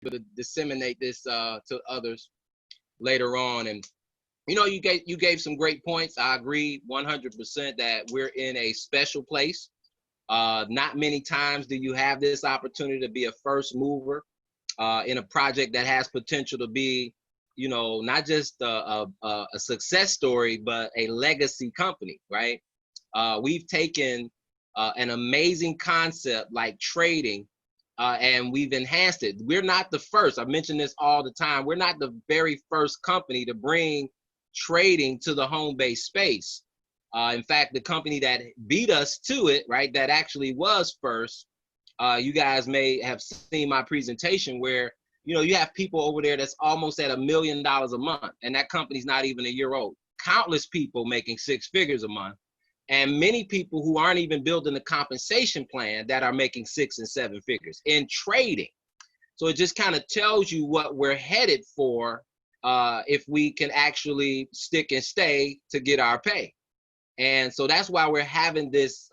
able to disseminate this to others later on. And you gave some great points. I agree 100% that we're in a special place. Not many times do you have this opportunity to be a first mover in a project that has potential to be, not just a success story, but a legacy company, right? We've taken an amazing concept like trading, and we've enhanced it. We're not the first. I mention this all the time. We're not the very first company to bring trading to the home-based space. In fact, the company that beat us to it, right, that actually was first, you guys may have seen my presentation where, you have people over there that's almost at $1 million a month, and that company's not even a year old. Countless people making 6 figures a month, and many people who aren't even building a compensation plan that are making 6 and 7 figures in trading. So it just kind of tells you what we're headed for if we can actually stick and stay to get our pay. And so that's why we're having this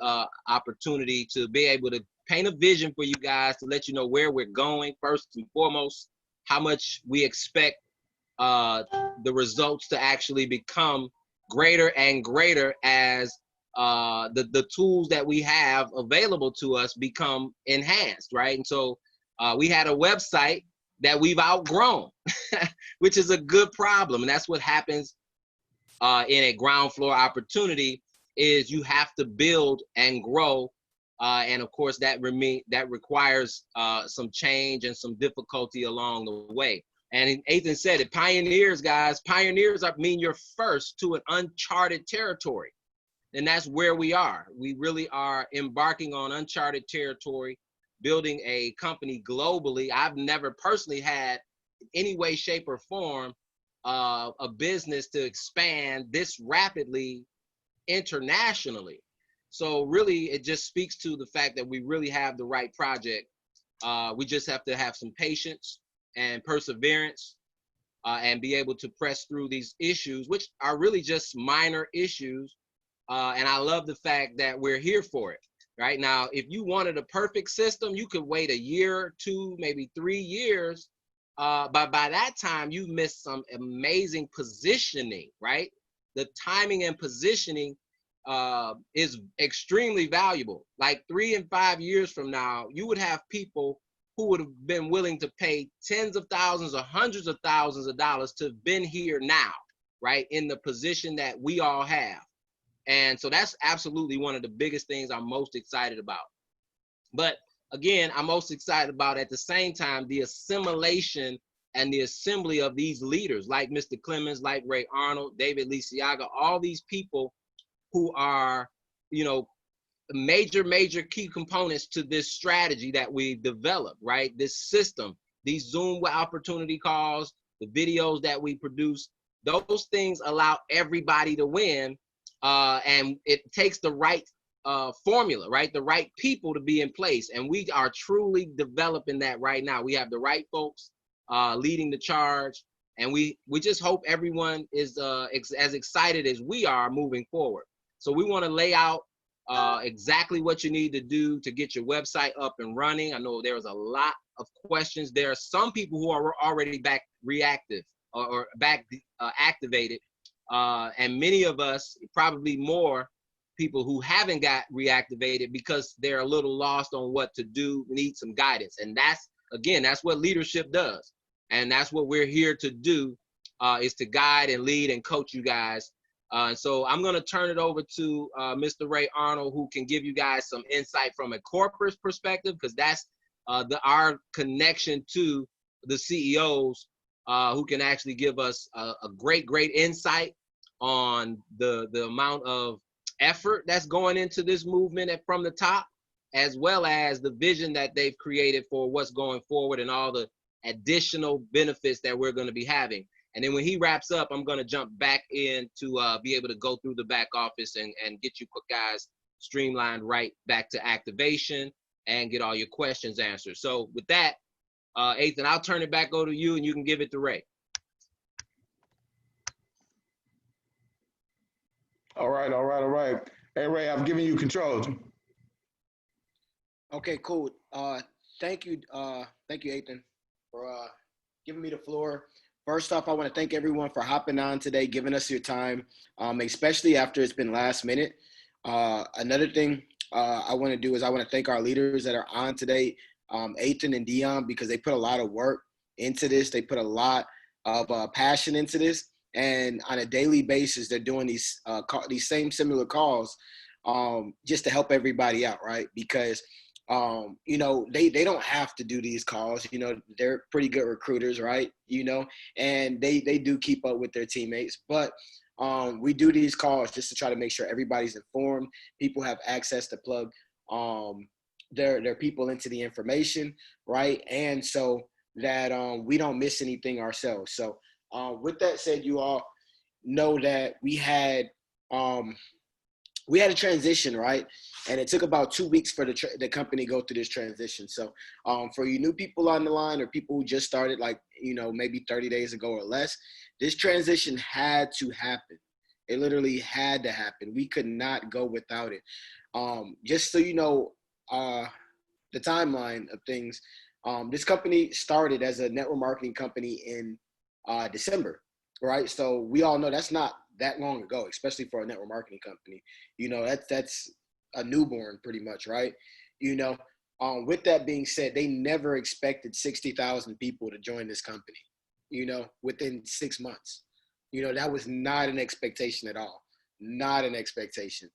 opportunity to be able to paint a vision for you guys, to let you know where we're going first and foremost, how much we expect the results to actually become greater and greater as the tools that we have available to us become enhanced, right? And so we had a website that we've outgrown, which is a good problem. And that's what happens in a ground floor opportunity, is you have to build and grow. And of course, that requires some change and some difficulty along the way. And Ethan said it, pioneers, guys, pioneers mean you're first to an uncharted territory. And that's where we are. We really are embarking on uncharted territory, building a company globally. I've never personally had in any way, shape, or form a business to expand this rapidly internationally. So really, it just speaks to the fact that we really have the right project. We just have to have some patience and perseverance and be able to press through these issues, which are really just minor issues. And I love the fact that we're here for it. Right now, if you wanted a perfect system, you could wait a year, 2, maybe 3 years. But by that time, you've missed some amazing positioning, right? The timing and positioning is extremely valuable. Like 3 and 5 years from now, you would have people who would have been willing to pay tens of thousands or hundreds of thousands of dollars to have been here now, right? In the position that we all have. And so that's absolutely one of the biggest things I'm most excited about. But again, I'm most excited about at the same time the assimilation and the assembly of these leaders like Mr. Clemens, like Ray Arnold, David Lisiaga, all these people who are, major key components to this strategy that we've developed, right? This system, these Zoom opportunity calls, the videos that we produce, those things allow everybody to win. And it takes the right formula, right? The right people to be in place. And we are truly developing that right now. We have the right folks leading the charge. And we just hope everyone is as excited as we are moving forward. So we want to lay out exactly what you need to do to get your website up and running. I know there's a lot of questions. There are some people who are already back reactive or back activated. And many of us, probably more people who haven't got reactivated because they're a little lost on what to do, need some guidance. And that's what leadership does. And that's what we're here to do, is to guide and lead and coach you guys. So I'm going to turn it over to Mr. Ray Arnold, who can give you guys some insight from a corporate perspective, because that's our connection to the CEOs who can actually give us a great insight on the amount of effort that's going into this movement from the top, as well as the vision that they've created for what's going forward and all the additional benefits that we're going to be having. And then when he wraps up, I'm going to jump back in to be able to go through the back office and get you guys streamlined right back to activation and get all your questions answered. So with that, Ethan, I'll turn it back over to you and you can give it to Ray. All right. Hey, Ray, I'm giving you control. Okay, cool. Thank you, Ethan. for giving me the floor. First off, I want to thank everyone for hopping on today, giving us your time, especially after it's been last minute. Another thing I want to do is I want to thank our leaders that are on today, Ethan and Dion, because they put a lot of work into this. They put a lot of passion into this, and on a daily basis, they're doing these same similar calls just to help everybody out, right? Because they don't have to do these calls. They're pretty good recruiters, right? And they do keep up with their teammates, but we do these calls just to try to make sure everybody's informed. People have access to plug their people into the information, right? And so that we don't miss anything ourselves. So with that said, you all know that we had a transition, right? And it took about 2 weeks for the company to go through this transition. So for you new people on the line or people who just started maybe 30 days ago or less, this transition had to happen. It literally had to happen. We could not go without it. Just so you know, the timeline of things, this company started as a network marketing company in December, right? So we all know that's not that long ago, especially for a network marketing company. That's a newborn pretty much, right? With that being said, they never expected 60,000 people to join this company, within 6 months. That was not an expectation at all. Not an expectation.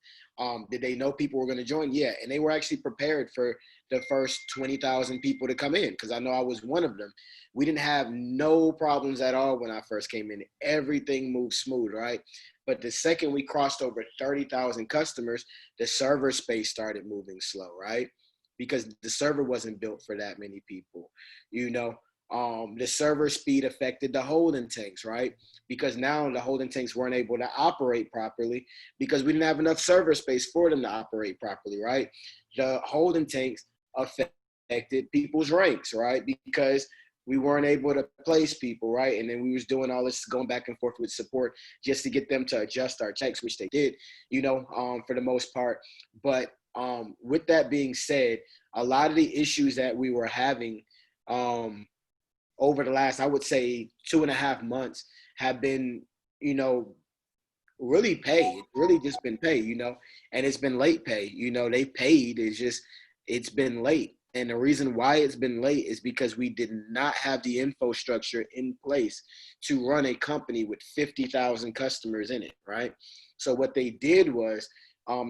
Did they know people were going to join? Yeah. And they were actually prepared for the first 20,000 people to come in, because I know I was one of them. We didn't have no problems at all when I first came in. Everything moved smooth, right? But the second we crossed over 30,000 customers, the server space started moving slow, right? Because the server wasn't built for that many people. The server speed affected the holding tanks, right? Because now the holding tanks weren't able to operate properly because we didn't have enough server space for them to operate properly, right? The holding tanks affected people's ranks, right? Because we weren't able to place people, right? And then we was doing all this going back and forth with support just to get them to adjust our checks, which they did, for the most part. But with that being said, a lot of the issues that we were having over the last, I would say 2.5 months have been, really paid, really just been paid, and it's been late pay, they paid, it's been late. And the reason why it's been late is because we did not have the infrastructure in place to run a company with 50,000 customers in it, right? So what they did was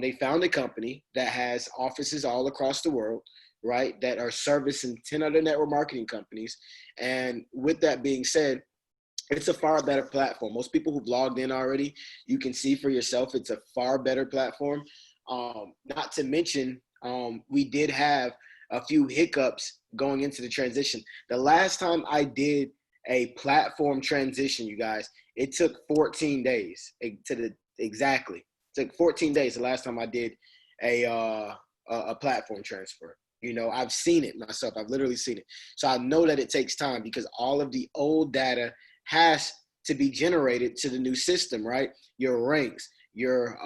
they found a company that has offices all across the world, right, that are servicing 10 other network marketing companies. And with that being said, it's a far better platform. Most people who've logged in already, you can see for yourself, it's a far better platform. Not to mention, we did have a few hiccups going into the transition. The last time I did a platform transition, you guys, it took 14 days exactly. It took 14 days the last time I did a platform transfer. I've seen it myself. I've literally seen it. So I know that it takes time because all of the old data has to be generated to the new system, right? Your ranks, your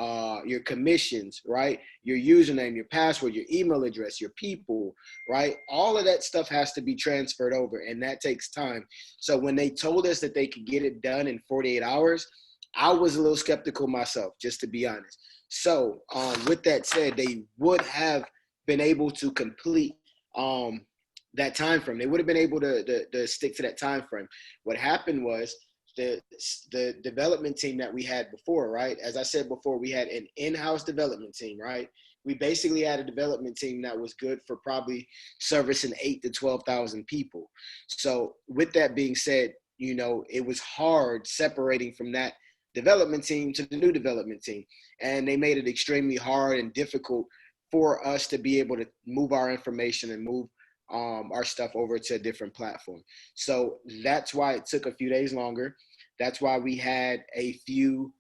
commissions, right? Your username, your password, your email address, your people, right? All of that stuff has to be transferred over, and that takes time. So when they told us that they could get it done in 48 hours, I was a little skeptical myself, just to be honest. So with that said, they would have been able to complete that time frame. They would have been able to stick to that time frame. What happened was the development team that we had before, right? As I said before, we had an in-house development team, right? We basically had a development team that was good for probably servicing 8,000 to 12,000 people. So with that being said, it was hard separating from that development team to the new development team. And they made it extremely hard and difficult for us to be able to move our information and move our stuff over to a different platform. So that's why it took a few days longer. That's why we had a few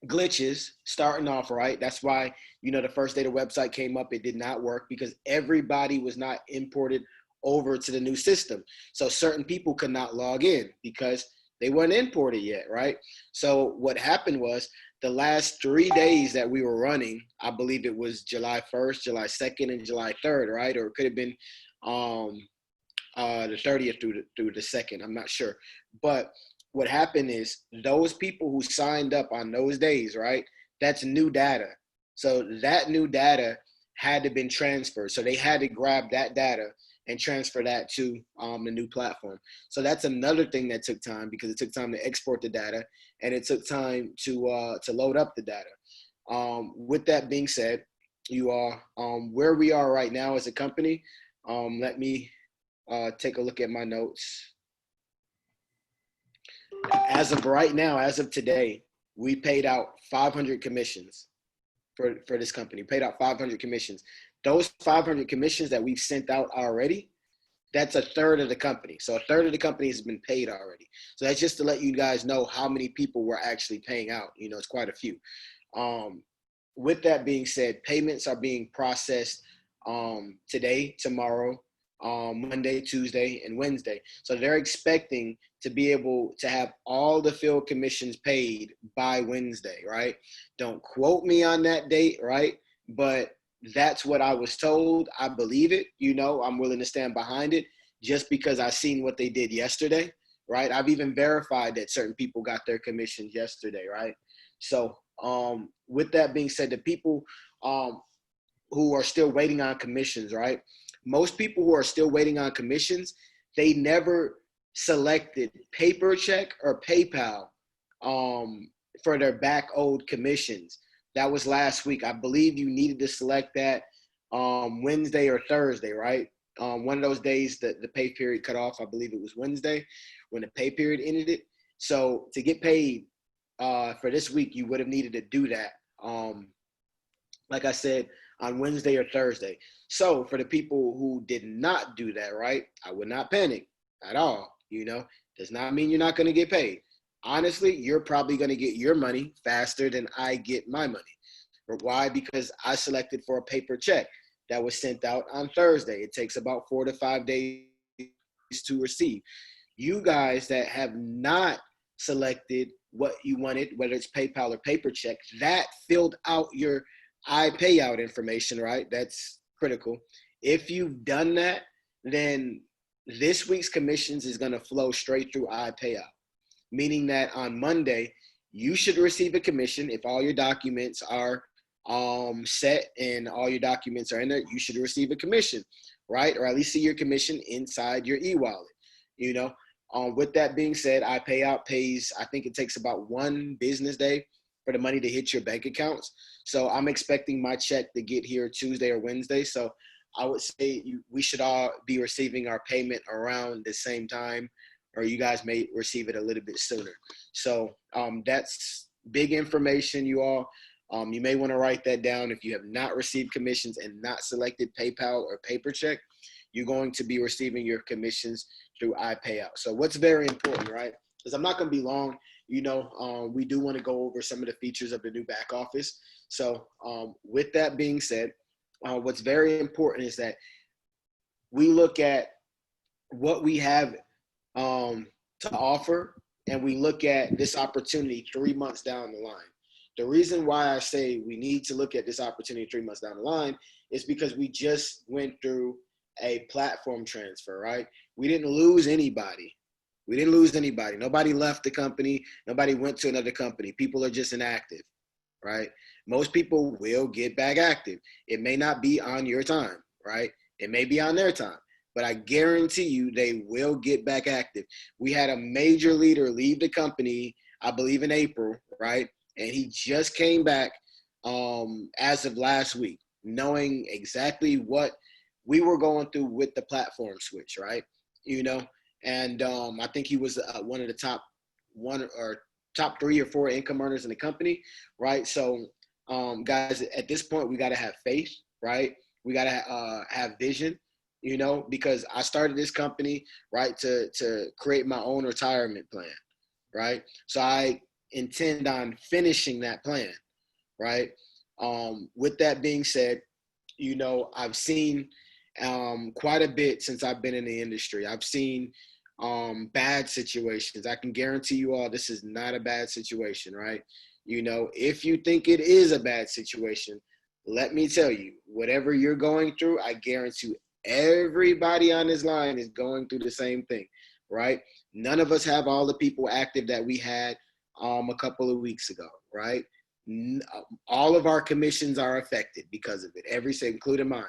glitches starting off, right? That's why, the first day the website came up, it did not work because everybody was not imported over to the new system. So certain people could not log in because they weren't imported yet, right? So what happened was the last 3 days that we were running, I believe it was July 1st, July 2nd, and July 3rd, right? Or it could have been the 30th through the 2nd. I'm not sure. But what happened is those people who signed up on those days, right, that's new data. So that new data had to been transferred. So they had to grab that data and transfer that to the new platform. So that's another thing that took time, because it took time to export the data and it took time to load up the data. With that being said, you are where we are right now as a company. Let me take a look at my notes. As of right now, as of today, we paid out 500 commissions for this company. Paid out 500 commissions. Those 500 commissions that we've sent out already, that's a third of the company. So a third of the company has been paid already. So that's just to let you guys know how many people we're actually paying out. You know, it's quite a few. With that being said, payments are being processed today, tomorrow, Monday, Tuesday, and Wednesday. So they're expecting to be able to have all the field commissions paid by Wednesday, right? Don't quote me on that date, right? But that's what I was told. I believe it. You know, I'm willing to stand behind it just because I seen what they did yesterday, right? I've even verified that certain people got their commissions yesterday, right? So with that being said, the people who are still waiting on commissions, right? Most people who are still waiting on commissions, they never selected paper check or PayPal for their back owed commissions. That was last week. I believe you needed to select that Wednesday or Thursday, right? One of those days that the pay period cut off, I believe it was Wednesday when the pay period ended. So to get paid for this week, you would have needed to do that. Like I said, on Wednesday or Thursday. So for the people who did not do that, right, I would not panic at all. You know, does not mean you're not going to get paid. Honestly, you're probably going to get your money faster than I get my money. But why? Because I selected for a paper check that was sent out on Thursday. It takes about 4 to 5 days to receive. You guys that have not selected what you wanted, whether it's PayPal or paper check, that filled out your iPayout information, right? That's critical. If you've done that, then this week's commissions is going to flow straight through iPayout, meaning that on Monday, you should receive a commission. If all your documents are set and all your documents are in there, you should receive a commission, right? Or at least see your commission inside your e-wallet, you know? With that being said, iPayout pays, I think it takes about 1 business day for the money to hit your bank accounts. So I'm expecting my check to get here Tuesday or Wednesday. So I would say we should all be receiving our payment around the same time, or you guys may receive it a little bit sooner. So that's big information, you all. You may want to write that down. If you have not received commissions and not selected PayPal or paper check, you're going to be receiving your commissions through iPayout. So what's very important, right? Because I'm not going to be long. You know, we do want to go over some of the features of the new back office. So with that being said, what's very important is that we look at what we have to offer, and we look at this opportunity 3 months down the line. The reason why I say we need to look at this opportunity 3 months down the line is because we just went through a platform transfer, right? We didn't lose anybody. We didn't lose anybody. Nobody left the company. Nobody went to another company. People are just inactive, right? Most people will get back active. It may not be on your time, right? It may be on their time, but I guarantee you they will get back active. We had a major leader leave the company, I believe in April, right? And he just came back as of last week, knowing exactly what we were going through with the platform switch, right? You know, and I think he was one of the top 3 or 4 income earners in the company, right? So guys, at this point, we got to have faith, right? We got to have vision, you know, because I started this company, right, to create my own retirement plan, right? So I intend on finishing that plan, right? With that being said, you know, I've seen quite a bit since I've been in the industry. I've seen bad situations. I can guarantee you all this is not a bad situation, right? You know, if you think it is a bad situation, let me tell you, whatever you're going through, I guarantee Everybody on this line is going through the same thing, right? None of us have all the people active that we had a couple of weeks ago, right? All of our commissions are affected because of it. Including mine.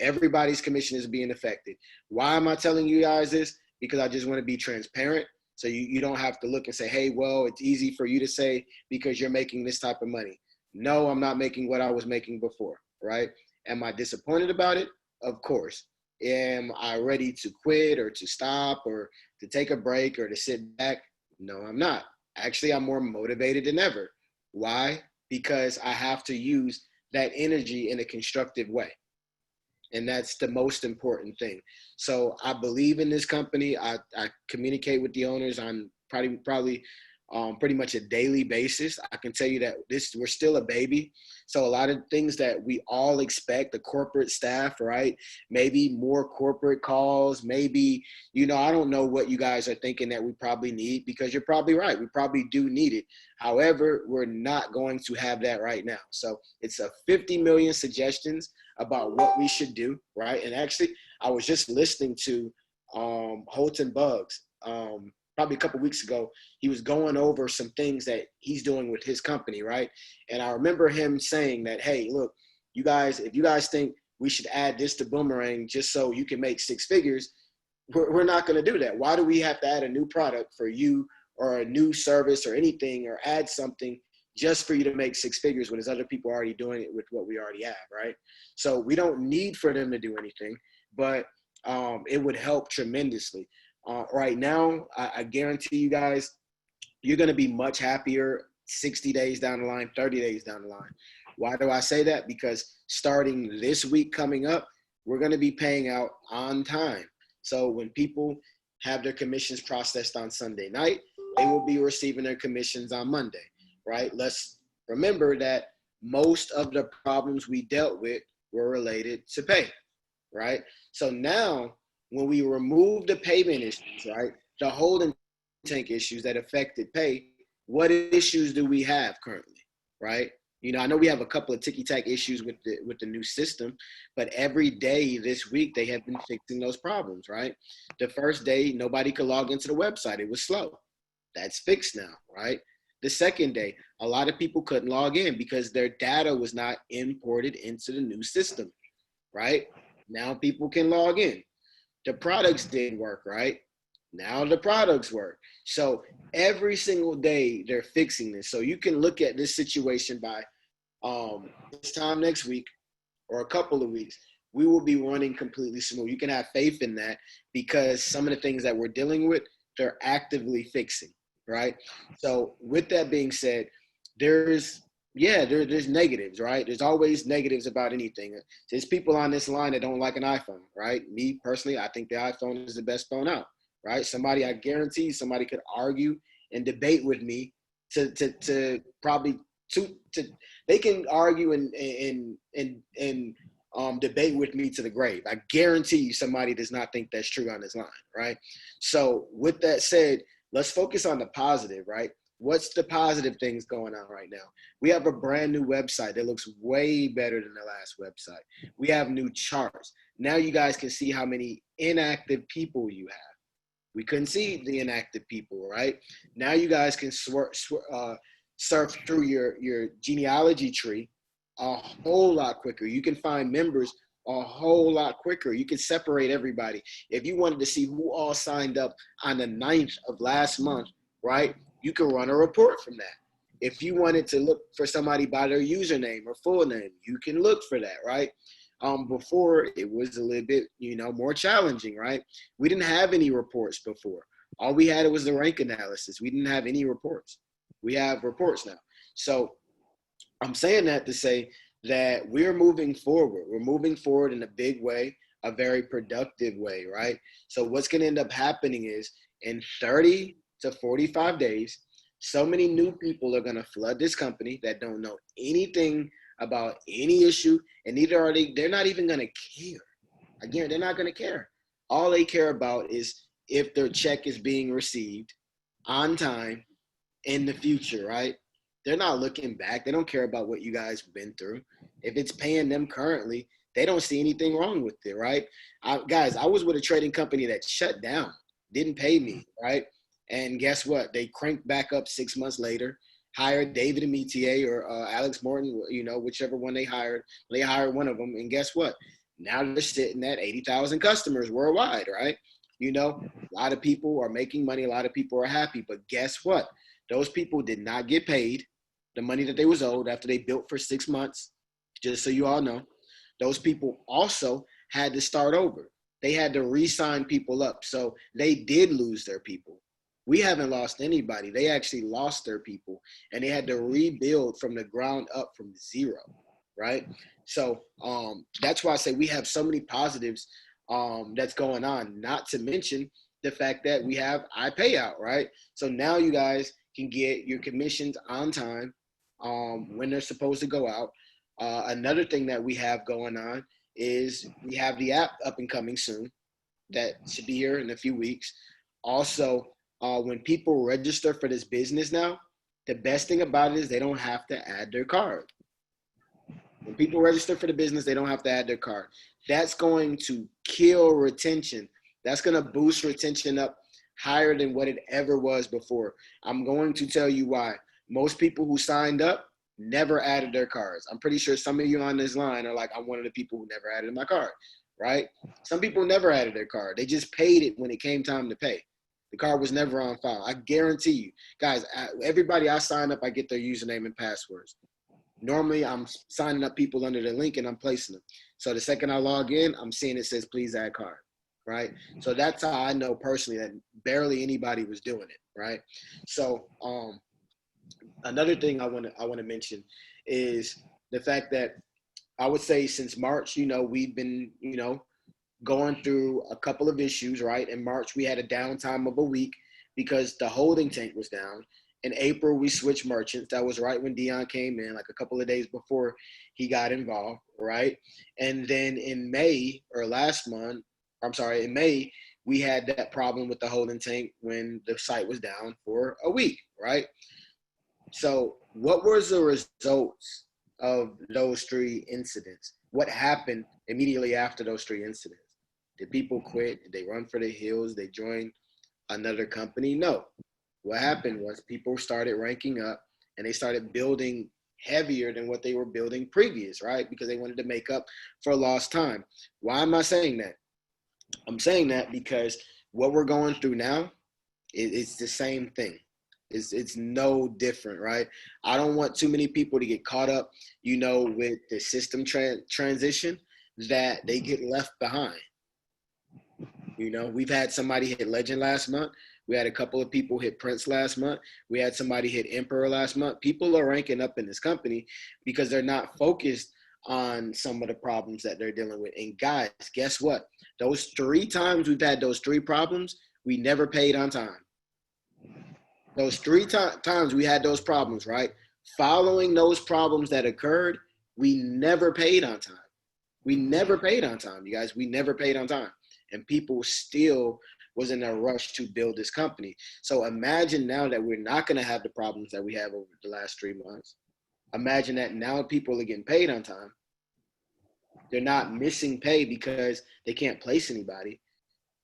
Everybody's commission is being affected. Why am I telling you guys this? Because I just want to be transparent. So you don't have to look and say, hey, well, it's easy for you to say because you're making this type of money. No, I'm not making what I was making before, right? Am I disappointed about it? Of course. Am I ready to quit or to stop or to take a break or to sit back? No, I'm not. Actually, I'm more motivated than ever. Why? Because I have to use that energy in a constructive way. And that's the most important thing. So I believe in this company. I communicate with the owners on probably pretty much a daily basis. I can tell you that we're still a baby. So a lot of things that we all expect, the corporate staff, right? Maybe more corporate calls, maybe, I don't know what you guys are thinking that we probably need, because you're probably right. We probably do need it. However, we're not going to have that right now. So it's a 50 million suggestions about what we should do, right? And actually, I was just listening to Holton Buggs probably a couple weeks ago. He was going over some things that he's doing with his company, right? And I remember him saying that, hey, look, you guys, if you guys think we should add this to Boomerang just so you can make six figures, we're not going to do that. Why do we have to add a new product for you or a new service or anything, or add something just for you to make six figures when there's other people already doing it with what we already have, right? So we don't need for them to do anything, but it would help tremendously. Right now, I guarantee you guys, you're going to be much happier 60 days down the line, 30 days down the line. Why do I say that? Because starting this week coming up, we're going to be paying out on time. So when people have their commissions processed on Sunday night, they will be receiving their commissions on Monday, right? Let's remember that most of the problems we dealt with were related to pay, right? So now when we remove the payment issues, right, the holding tank issues that affected pay, what issues do we have currently, right? I know we have a couple of ticky-tack issues with the new system, but every day this week they have been fixing those problems, right? The first day, nobody could log into the website. It was slow. That's fixed now, right? The second day, a lot of people couldn't log in because their data was not imported into the new system, right? Now people can log in. The products didn't work, right? Now the products work. So every single day they're fixing this. So you can look at this situation by this time next week or a couple of weeks, we will be running completely smooth. You can have faith in that because some of the things that we're dealing with, they're actively fixing, right? So with that being said, there's negatives, right? There's always negatives about anything. There's people on this line that don't like an iPhone, right? Me personally, I think the iPhone is the best phone out, right? I guarantee somebody could argue and debate with me they can argue and debate with me to the grave. I guarantee you somebody does not think that's true on this line, right? So with that said, let's focus on the positive, right? What's the positive things going on right now? We have a brand new website that looks way better than the last website. We have new charts. Now you guys can see how many inactive people you have. We couldn't see the inactive people, right? Now you guys can surf through your genealogy tree a whole lot quicker. You can find members a whole lot quicker. You can separate everybody. If you wanted to see who all signed up on the 9th of last month, right? You can run a report from that. If you wanted to look for somebody by their username or full name, you can look for that, right? Before it was a little bit, more challenging, right? We didn't have any reports before. All we had was the rank analysis. We didn't have any reports. We have reports now. So I'm saying that to say that we're moving forward. We're moving forward in a big way, a very productive way, right? So what's going to end up happening is in 30 to 45 days, so many new people are going to flood this company that don't know anything about any issue, and neither are they. They're not even going to care. Again, they're not going to care. All they care about is if their check is being received on time in the future, right? They're not looking back. They don't care about what you guys have been through. If it's paying them currently, They don't see anything wrong with it, right? Guys, I was with a trading company that shut down, didn't pay me, right? And guess what? They cranked back up 6 months later, hired David and Metier or Alex Morton, whichever one they hired. They hired one of them, and guess what? Now they're sitting at 80,000 customers worldwide, right? A lot of people are making money. A lot of people are happy. But guess what? Those people did not get paid the money that they was owed after they built for 6 months, just so you all know. Those people also had to start over. They had to re-sign people up. So they did lose their people. We haven't lost anybody. They actually lost their people, and they had to rebuild from the ground up from zero, right? So that's why I say we have so many positives that's going on, not to mention the fact that we have iPayout, right? So now you guys can get your commissions on time when they're supposed to go out. Another thing that we have going on is we have the app up and coming soon. That should be here in a few weeks. Also, when people register for this business now, the best thing about it is they don't have to add their card. When people register for the business, they don't have to add their card. That's going to kill retention. That's going to boost retention up higher than what it ever was before. I'm going to tell you why. Most people who signed up never added their cards. I'm pretty sure some of you on this line are like, I'm one of the people who never added my card, right? Some people never added their card. They just paid it when it came time to pay. The card was never on file. I guarantee you. Guys, everybody I sign up, I get their username and passwords. Normally, I'm signing up people under the link and I'm placing them. So the second I log in, I'm seeing it says, please add card, right? So that's how I know personally that barely anybody was doing it, right? So another thing I want to mention is the fact that I would say since March, we've been, going through a couple of issues, right? In March, we had a downtime of a week because the holding tank was down. In April, we switched merchants. That was right when Dion came in, like a couple of days before he got involved, right? And then in May, in May, we had that problem with the holding tank when the site was down for a week, right? So what was the results of those 3 incidents? What happened immediately after those 3 incidents? Did people quit? Did they run for the hills? They joined another company? No. What happened was people started ranking up and they started building heavier than what they were building previous, right? Because they wanted to make up for lost time. Why am I saying that? I'm saying that because what we're going through now, it's the same thing. It's no different, right? I don't want too many people to get caught up, with the system transition that they get left behind. We've had somebody hit Legend last month. We had a couple of people hit Prince last month. We had somebody hit Emperor last month. People are ranking up in this company because they're not focused on some of the problems that they're dealing with. And guys, guess what? Those 3 times we've had those 3 problems, we never paid on time. Those 3 times we had those problems, right? Following those problems that occurred, we never paid on time. We never paid on time, you guys. We never paid on time. And people still was in a rush to build this company. So imagine now that we're not going to have the problems that we have over the last 3 months. Imagine that now people are getting paid on time. They're not missing pay because they can't place anybody.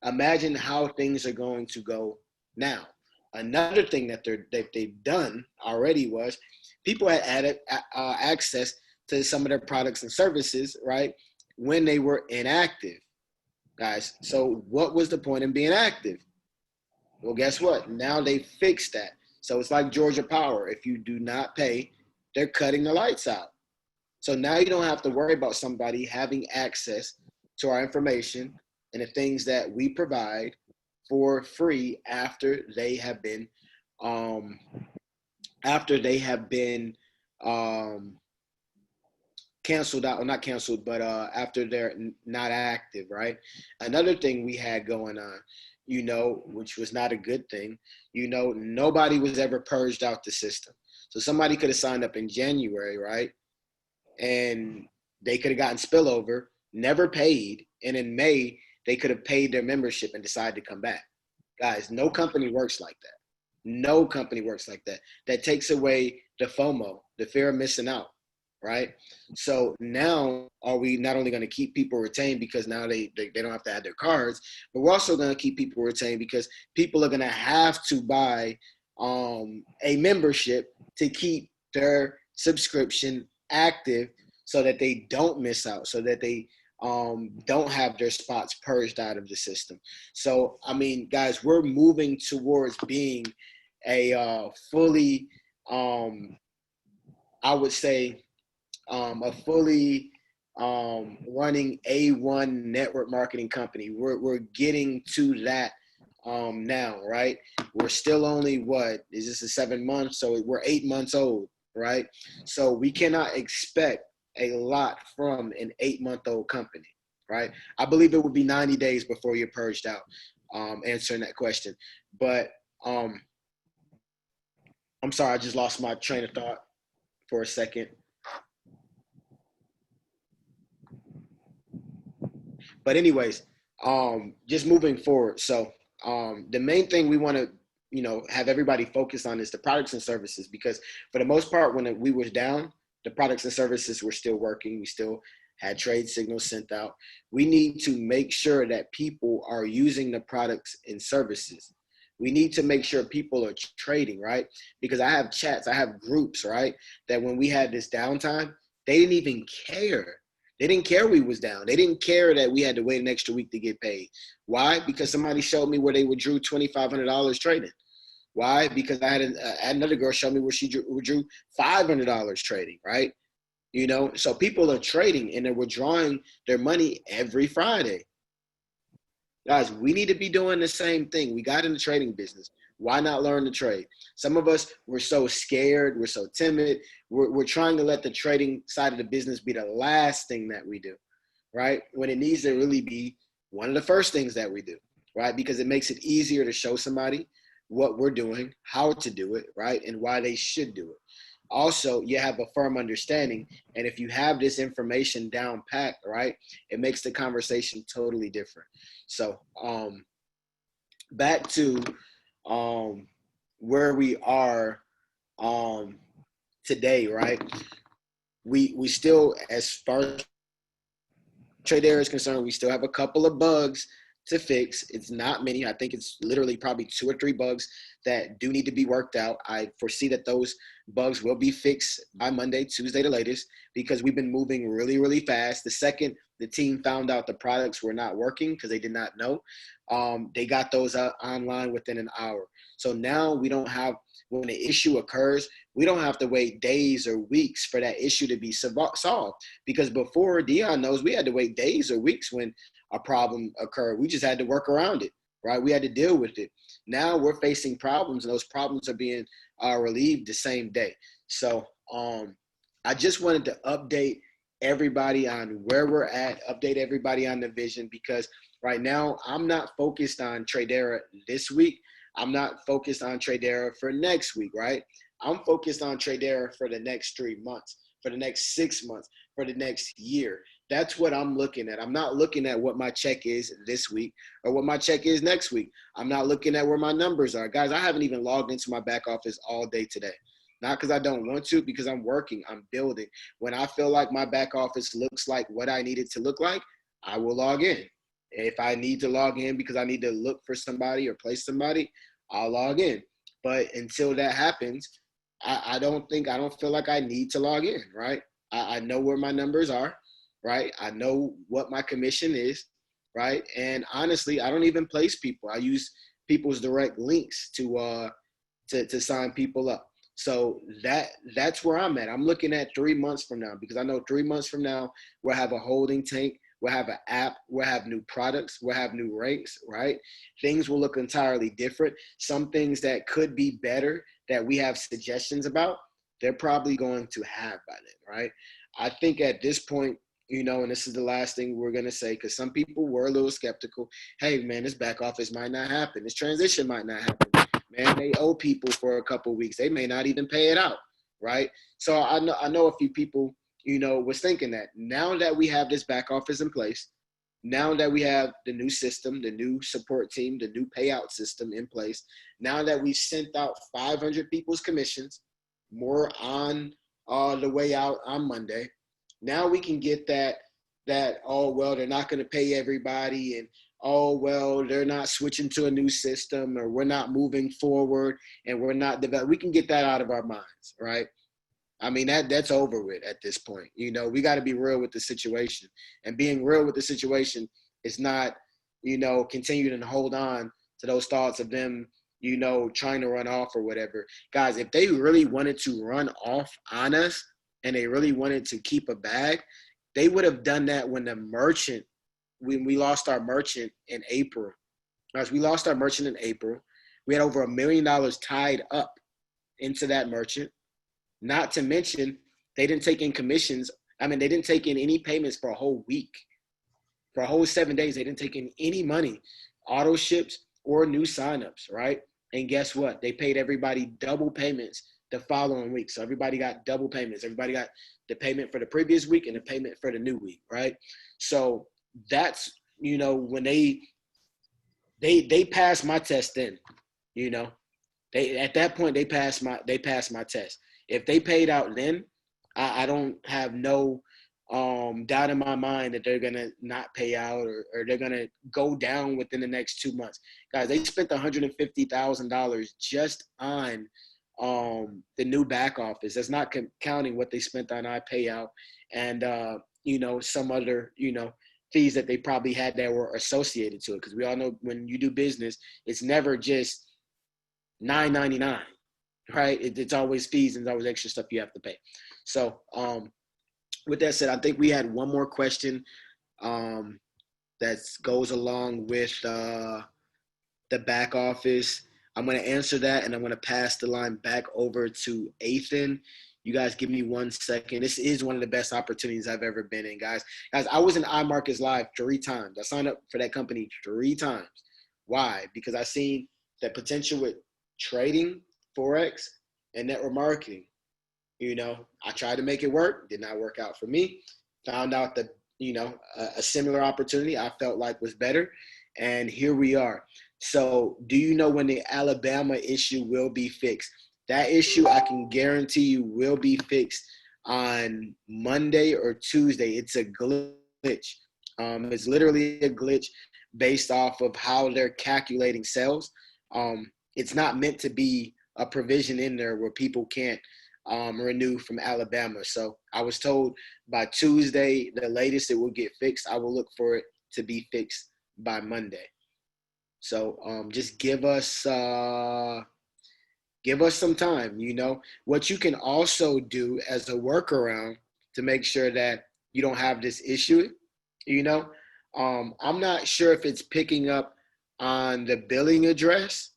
Imagine how things are going to go now. Another thing that they've done already was people had added access to some of their products and services, right, when they were inactive. Guys, so what was the point in being active? Well, guess what? Now they fixed that. So it's like Georgia Power. If you do not pay, they're cutting the lights out. So now you don't have to worry about somebody having access to our information and the things that we provide for free after they have been canceled out, or not canceled, but after they're not active, right? Another thing we had going on, which was not a good thing, nobody was ever purged out the system. So somebody could have signed up in January, right? And they could have gotten spillover, never paid, and in May, they could have paid their membership and decided to come back. Guys, no company works like that. No company works like that. That takes away the FOMO, the fear of missing out, right? So now are we not only going to keep people retained because now they don't have to add their cards, but we're also going to keep people retained because people are going to have to buy a membership to keep their subscription active so that they don't miss out, so that they don't have their spots purged out of the system. So, I mean, guys, we're moving towards being a fully, I would say, a fully running A1 network marketing company. We're getting to that now, right? We're still only, what, is this a 7 months? So we're 8 months old, right? So we cannot expect a lot from an 8-month-old company, right? I believe it would be 90 days before you're purged out, answering that question. But I'm sorry, I just lost my train of thought for a second. But anyways, just moving forward. So the main thing we want to, have everybody focus on is the products and services, because for the most part, when we was down, the products and services were still working. We still had trade signals sent out. We need to make sure that people are using the products and services. We need to make sure people are trading, right? Because I have chats, I have groups, right? That when we had this downtime, they didn't even care. They didn't care we was down. They didn't care that we had to wait an extra week to get paid. Why? Because somebody showed me where they withdrew $2,500 trading. Why? Because I had another girl show me where she withdrew $500 trading, right? So people are trading and they're withdrawing their money every Friday. Guys, we need to be doing the same thing. We got in the trading business. Why not learn to trade? Some of us, we're so scared. We're so timid. We're trying to let the trading side of the business be the last thing that we do, right? When it needs to really be one of the first things that we do, right? Because it makes it easier to show somebody what we're doing, how to do it, right? And why they should do it. Also, you have a firm understanding. And if you have this information down packed, right, it makes the conversation totally different. So back to where we are today, right? We still, as far as Tradera is concerned, we still have a couple of bugs to fix. It's not many. I think it's literally probably 2 or 3 bugs that do need to be worked out. I foresee that those bugs will be fixed by Monday, Tuesday, the latest, because we've been moving really, really fast. The second the team found out the products were not working because they did not know, they got those online within an hour. So now we don't have, when an issue occurs, we don't have to wait days or weeks for that issue to be solved. Because before, Dion knows, we had to wait days or weeks when a problem occurred. We just had to work around it, right? We had to deal with it. Now we're facing problems, and those problems are being relieved the same day. So I just wanted to update everybody on where we're at, update everybody on the vision, because right now I'm not focused on Tradera this week. I'm not focused on Tradera for next week, right? I'm focused on Tradera for the next 3 months, for the next 6 months, for the next year. That's what I'm looking at. I'm not looking at what my check is this week or what my check is next week. I'm not looking at where my numbers are. Guys, I haven't even logged into my back office all day today. Not because I don't want to, because I'm working, I'm building. When I feel like my back office looks like what I need it to look like, I will log in. If I need to log in because I need to look for somebody or place somebody, I'll log in. But until that happens, I don't feel like I need to log in, right? I know where my numbers are, right? I know what my commission is, right? And honestly, I don't even place people. I use people's direct links to sign people up. So that's where I'm at. I'm looking at 3 months from now, because I know 3 months from now, we'll have a holding tank, we'll have an app, we'll have new products, we'll have new ranks, right? Things will look entirely different. Some things that could be better that we have suggestions about, they're probably going to have by then, right? I think at this point, and this is the last thing we're going to say, because some people were a little skeptical. Hey, man, this back office might not happen. This transition might not happen. Man, they owe people for a couple of weeks. They may not even pay it out, right? So I know a few people, was thinking that now that we have this back office in place, now that we have the new system, the new support team, the new payout system in place, now that we sent out 500 people's commissions, more on the way out on Monday. Now we can get that, oh, well, they're not going to pay everybody, and oh, well, they're not switching to a new system, or we're not moving forward, and we're not developing. We can get that out of our minds, right? I mean, that's over with at this point. You know, we got to be real with the situation, and being real with the situation is not, you know, continuing to hold on to those thoughts of them, you know, trying to run off or whatever. Guys, if they really wanted to run off on us and they really wanted to keep a bag, they would have done that when we lost our merchant in April. Guys, we lost our merchant in April. We had over $1 million tied up into that merchant. Not to mention, they didn't take in commissions. I mean, they didn't take in any payments for a whole week. For a whole 7 days, they didn't take in any money, auto ships or new signups, right? And guess what? They paid everybody double payments the following week. So everybody got double payments. Everybody got the payment for the previous week and the payment for the new week, right? So that's, you know, when they passed my test then, you know. At that point they passed my test. If they paid out then, I don't have no doubt in my mind that they're gonna not pay out, or they're gonna go down within the next 2 months. Guys, they spent $150,000 just on the new back office. That's not counting what they spent on iPayout and you know, some other, you know, fees that they probably had that were associated to it. Because we all know when you do business, it's never just $9.99, right? It's always fees and always extra stuff you have to pay. So with that said, I think we had one more question that goes along with the back office. I'm going to answer that, and I'm going to pass the line back over to Ethan. You guys give me 1 second. This is one of the best opportunities I've ever been in, guys. Guys, I was in iMarkets Live 3 times. I signed up for that company 3 times. Why? Because I seen the potential with trading, Forex, and network marketing. You know, I tried to make it work. Did not work out for me. Found out that, you know, a similar opportunity I felt like was better. And here we are. So do you know when the Alabama issue will be fixed? That issue, I can guarantee you, will be fixed on Monday or Tuesday. It's a glitch. It's literally a glitch based off of how they're calculating sales. It's not meant to be a provision in there where people can't renew from Alabama. So I was told by Tuesday, the latest it will get fixed. I will look for it to be fixed by Monday. So just give us some time. You know, what you can also do as a workaround to make sure that you don't have this issue, you know, I'm not sure if it's picking up on the billing address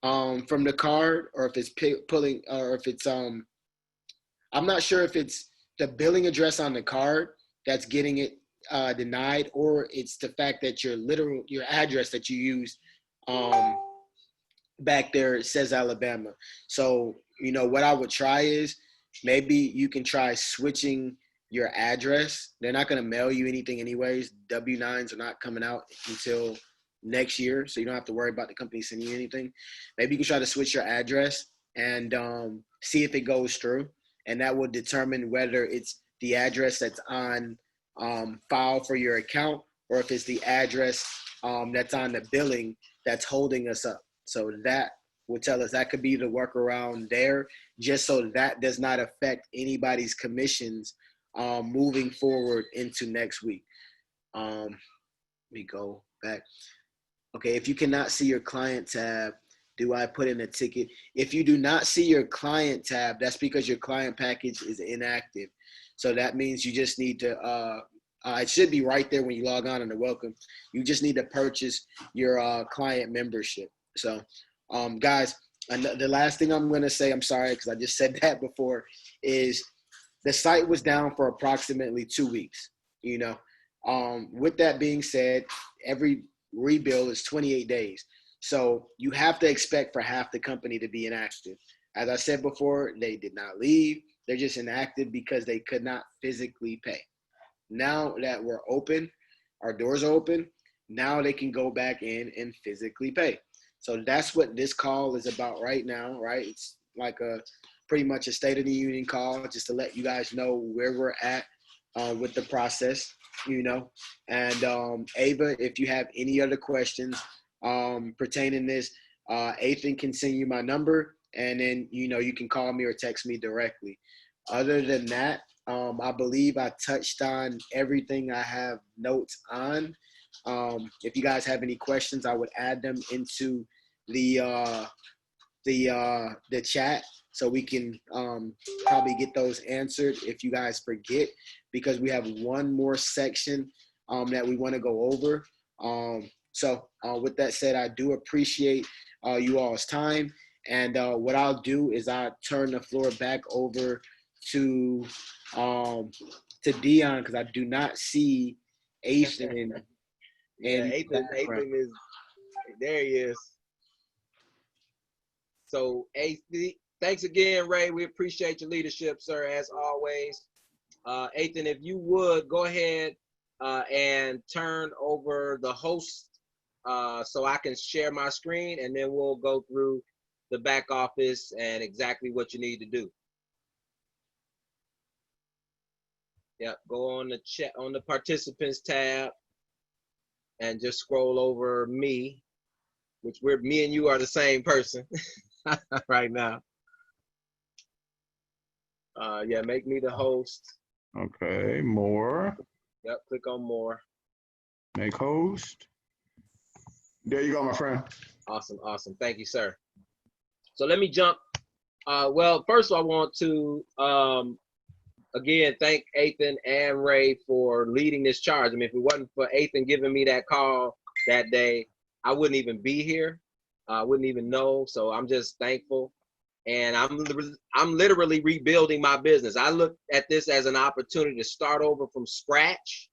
from the card, or if it's pulling, or if it's I'm not sure if it's the billing address on the card that's getting it denied, or it's the fact that your address that you use back there, it says Alabama. So, you know, what I would try is maybe you can try switching your address. They're not going to mail you anything anyways. W-9s are not coming out until next year, so you don't have to worry about the company sending you anything. Maybe you can try to switch your address and see if it goes through, and that will determine whether it's the address that's on file for your account, or if it's the address that's on the billing that's holding us up. So that will tell us. That could be the workaround there, just so that does not affect anybody's commissions moving forward into next week. Let me go back. Okay, if you cannot see your client tab, do I put in a ticket? If you do not see your client tab, that's because your client package is inactive. So that means you just need to, it should be right there when you log on in the welcome. You just need to purchase your client membership. So, guys, the last thing I'm going to say, I'm sorry, because I just said that before, is the site was down for approximately 2 weeks. You know, with that being said, every rebuild is 28 days. So you have to expect for half the company to be inactive. As I said before, they did not leave. They're just inactive because they could not physically pay. Now that we're open, our doors are open, now they can go back in and physically pay. So that's what this call is about right now, right? It's like a pretty much a State of the Union call just to let you guys know where we're at with the process, you know. And Ava, if you have any other questions pertaining this, Ethan can send you my number, and then, you know, you can call me or text me directly. Other than that, I believe I touched on everything I have notes on. If you guys have any questions, I would add them into the chat so we can probably get those answered if you guys forget, because we have one more section that we want to go over. So with that said, I do appreciate you all's time. And what I'll do is I'll turn the floor back over to Dion, because I do not see Ethan. Yeah, Ethan is there. He is. So, thanks again, Ray. We appreciate your leadership, sir, as always. Ethan, if you would go ahead and turn over the host so I can share my screen, and then we'll go through the back office and exactly what you need to do. Yep, go on the chat, on the participants tab, and just scroll over me, which me and you are the same person right now. Yeah, make me the host. Okay, more. Yep, click on more. Make host. There you go, my friend. Awesome, awesome. Thank you, sir. So let me jump. Well, first I want to again thank Ethan and Ray for leading this charge. I mean, if it wasn't for Ethan giving me that call that day, I wouldn't even be here. I wouldn't even know. So I'm just thankful. And I'm literally rebuilding my business. I look at this as an opportunity to start over from scratch,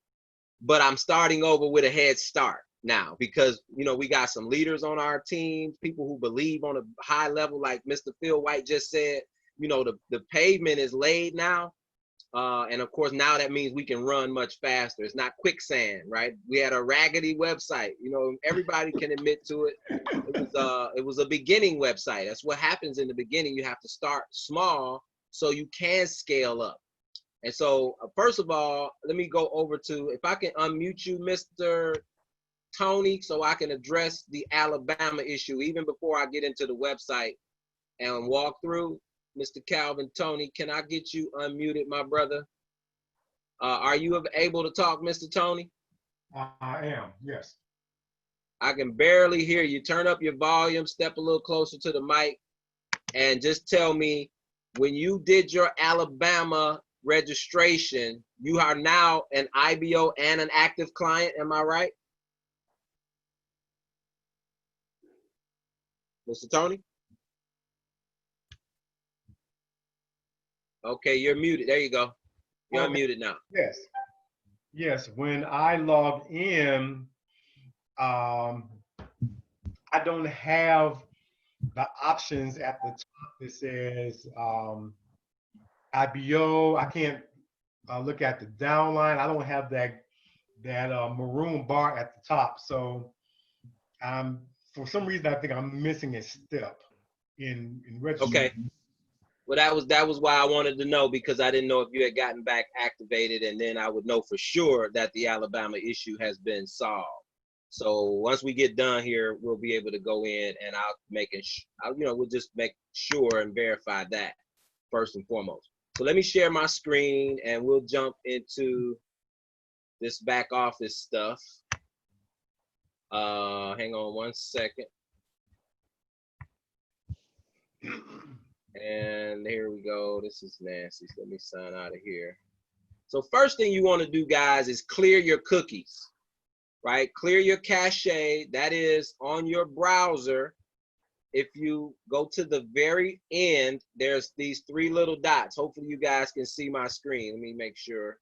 but I'm starting over with a head start now, because, you know, we got some leaders on our team, people who believe on a high level, like Mr. Phil White just said. You know, the pavement is laid now. And of course, now that means we can run much faster. It's not quicksand, right? We had a raggedy website. You know, everybody can admit to it. It was a beginning website. That's what happens in the beginning. You have to start small so you can scale up. And so, first of all, let me go over to, if I can unmute you, Mr. Tony, so I can address the Alabama issue even before I get into the website and walk through. Mr. Calvin Tony, can I get you unmuted, my brother? Are you able to talk, Mr. Tony? I am, yes. I can barely hear you. Turn up your volume, step a little closer to the mic, and just tell me, when you did your Alabama registration, you are now an IBO and an active client, am I right? Mr. Tony? Okay, you're muted. There you go. You're unmuted now. Yes. Yes, when I log in, I don't have the options at the top that says IBO. I can't look at the downline. I don't have that maroon bar at the top. So for some reason, I think I'm missing a step in registering. Okay. Well, that was why I wanted to know, because I didn't know if you had gotten back activated, and then I would know for sure that the Alabama issue has been solved. So once we get done here, we'll be able to go in, and we'll just make sure and verify that first and foremost. So let me share my screen, and we'll jump into this back office stuff. Hang on one second. And here we go. This is nasty. So let me sign out of here. So first thing you want to do, guys, is clear your cookies, right? Clear your cache. That is on your browser. If you go to the very end, there's these three little dots. Hopefully you guys can see my screen. Let me make sure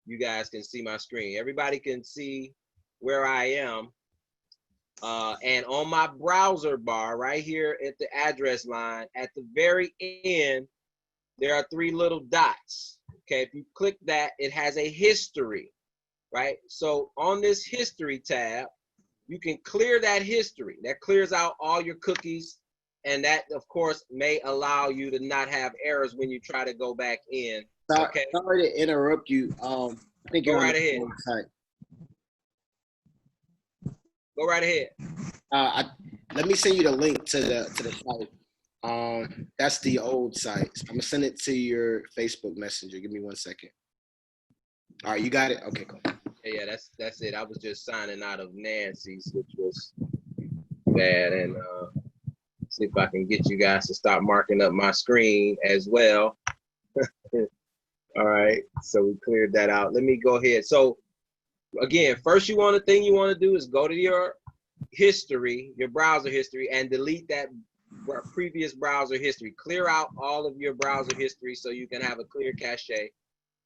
you guys can see my screen. Everybody can see where I am. And on my browser bar right here at the address line, at the very end, there are three little dots. Okay, if you click that, it has a history, right? So on this history tab, you can clear that history. That clears out all your cookies and that of course may allow you to not have errors when you try to go back in. Okay. Sorry to interrupt you. I think Go you're on right the ahead. wrong site. Go right ahead. Let me send you the link to the site. That's the old site. I'm gonna send it to your Facebook Messenger. Give me 1 second. All right, you got it. Okay, cool. Yeah, that's it. I was just signing out of Nancy's, which was bad, and see if I can get you guys to start marking up my screen as well. All right, so we cleared that out. Let me go ahead. So again, first thing you want to do is go to your history, your browser history, and delete that previous browser history. Clear out all of your browser history so you can have a clear cache.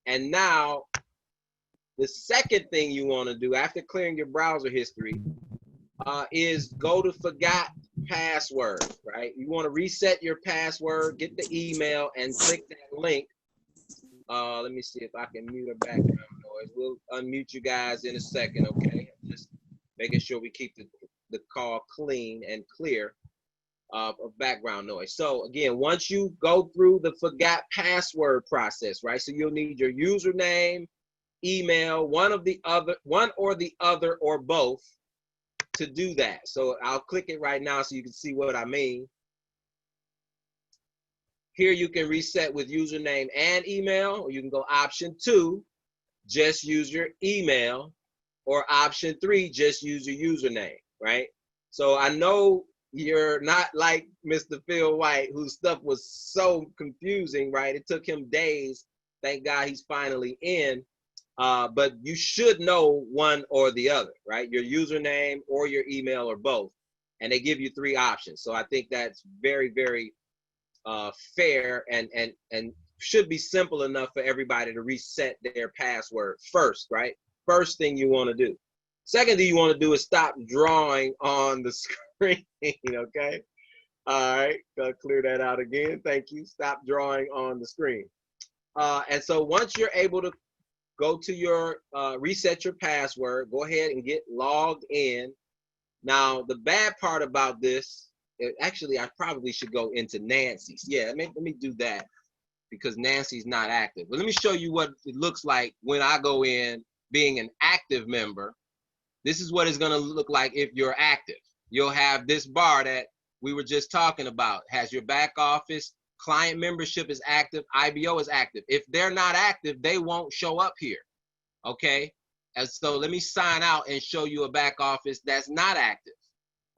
And now the second thing you want to do after clearing your browser history is go to forgot password, right? You want to reset your password, get the email, and click that link. Let me see if I can mute a background noise. We'll unmute you guys in a second, okay? Just making sure we keep the call clean and clear of background noise. So again, once you go through the forgot password process, right? So you'll need your username, email, one or the other, or both to do that. So I'll click it right now so you can see what I mean. Here you can reset with username and email, or you can go option 2, just use your email, or option 3, just use your username, right? So I know you're not like Mr. Phil White, whose stuff was so confusing, right? It took him days. Thank God he's finally in. But you should know one or the other, right? Your username or your email or both. And they give you 3 options. So I think that's very, very fair and should be simple enough for everybody to reset their password first, right? First thing you want to do. Second thing you want to do is stop drawing on the screen, okay? All right, gonna clear that out again. Thank you. Stop drawing on the screen. And so once you're able to go to your reset your password, go ahead and get logged in. Now, the bad part about this, actually, I probably should go into Nancy's. Yeah, let me do that because Nancy's not active. But let me show you what it looks like when I go in being an active member. This is what it's going to look like if you're active. You'll have this bar that we were just talking about. Has your back office, client membership is active, IBO is active. If they're not active, they won't show up here, okay? And so let me sign out and show you a back office that's not active,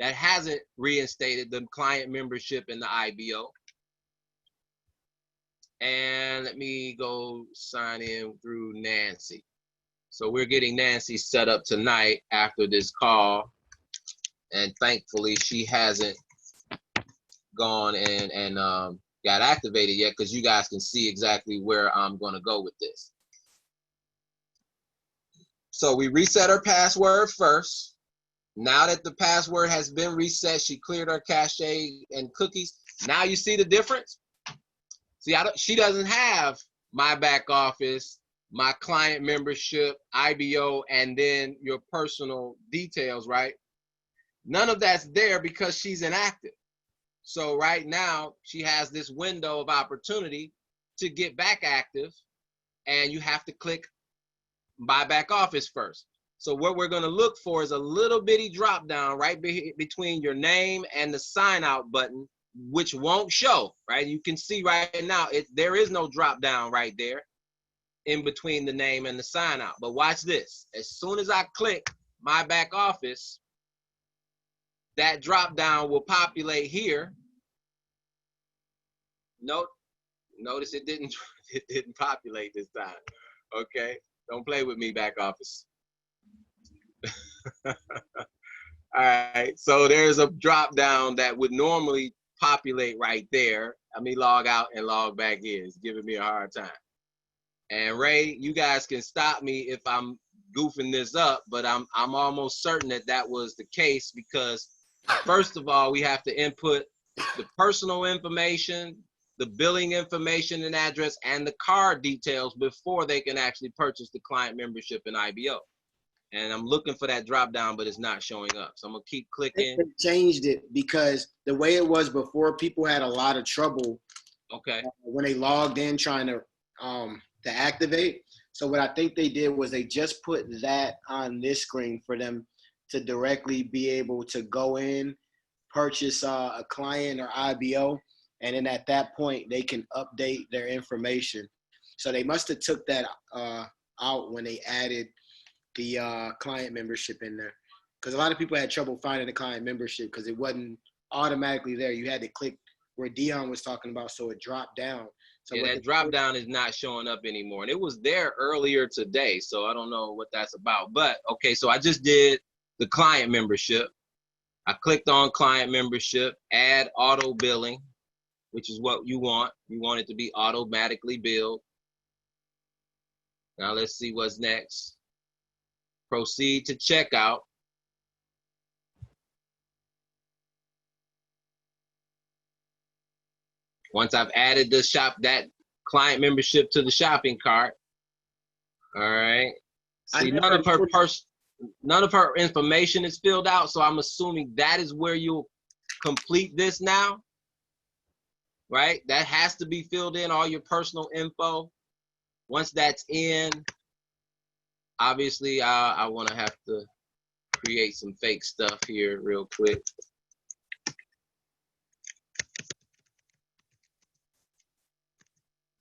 that hasn't reinstated the client membership in the IBO. And let me go sign in through Nancy. So we're getting Nancy set up tonight after this call. And thankfully she hasn't gone and got activated yet, because you guys can see exactly where I'm gonna go with this. So we reset her password first. Now that the password has been reset, she cleared her cache and cookies. Now you see the difference? See, she doesn't have my back office, my client membership, IBO, and then your personal details, right? None of that's there because she's inactive. So right now, she has this window of opportunity to get back active, and you have to click my back office first. So what we're gonna look for is a little bitty drop down right between your name and the sign out button, which won't show, right? You can see right now, there is no drop down right there in between the name and the sign out. But watch this. As soon as I click my back office, that drop down will populate here. Notice it didn't populate this time. Okay, don't play with me, back office. All right, so there's a drop down that would normally populate right there. Let me log out and log back in. It's giving me a hard time. And Ray, you guys can stop me if I'm goofing this up, but I'm almost certain that was the case, because first of all, we have to input the personal information, the billing information and address, and the card details before they can actually purchase the client membership in IBO. and I'm looking for that drop down, but it's not showing up. So I'm gonna keep clicking. They changed it because the way it was before, people had a lot of trouble when they logged in trying to activate. So what I think they did was they just put that on this screen for them to directly be able to go in, purchase a client or IBO, and then at that point they can update their information. So they must have took that out when they added the client membership in there, because a lot of people had trouble finding the client membership because it wasn't automatically there. You had to click where Dion was talking about, so it dropped down. So yeah, that drop down is not showing up anymore, and it was there earlier today, so I don't know what that's about. But okay, so I just did the client membership. I clicked on client membership, add auto billing, which is what you want. You want it to be automatically billed. Now let's see what's next. Proceed to checkout. Once I've added that client membership to the shopping cart, all right. See, none of her information is filled out, so I'm assuming that is where you'll complete this now, right? That has to be filled in, all your personal info. Once that's in, obviously I want to have to create some fake stuff here real quick.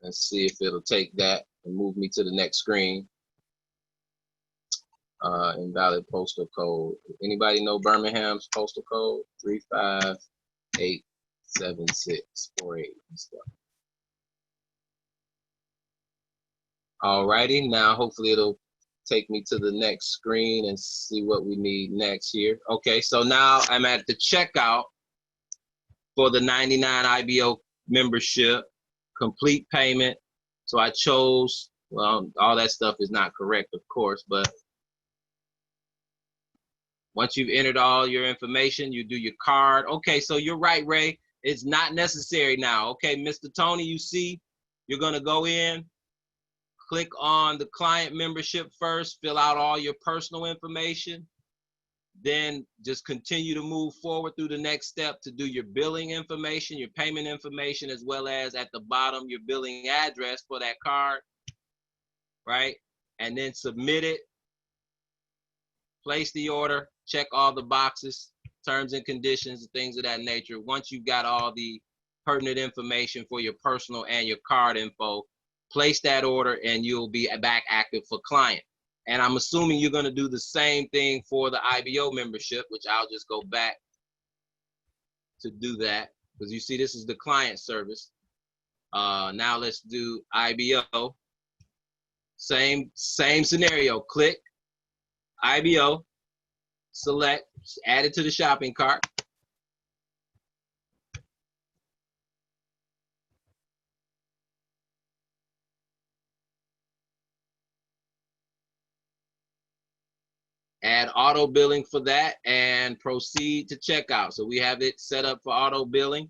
Let's see if it'll take that and move me to the next screen. Invalid postal code. Anybody know Birmingham's postal code? 3587648 and stuff. Alrighty, now hopefully it'll take me to the next screen and see what we need next here. Okay, so now I'm at the checkout for the 99 IBO membership, complete payment. So I chose, well, all that stuff is not correct, of course, but once you've entered all your information, you do your card. Okay, so you're right, Ray. It's not necessary now. Okay, Mr. Tony, you see, you're gonna go in, click on the client membership first, fill out all your personal information, then just continue to move forward through the next step to do your billing information, your payment information, as well as at the bottom, your billing address for that card, right? And then submit it, place the order, check all the boxes, terms and conditions, things of that nature. Once you've got all the pertinent information for your personal and your card info, place that order and you'll be back active for client. And I'm assuming you're going to do the same thing for the IBO membership, which I'll just go back to do that, because you see this is the client service. Now let's do IBO. Same scenario. Click IBO, select, add it to the shopping cart. Add auto billing for that and proceed to checkout. So we have it set up for auto billing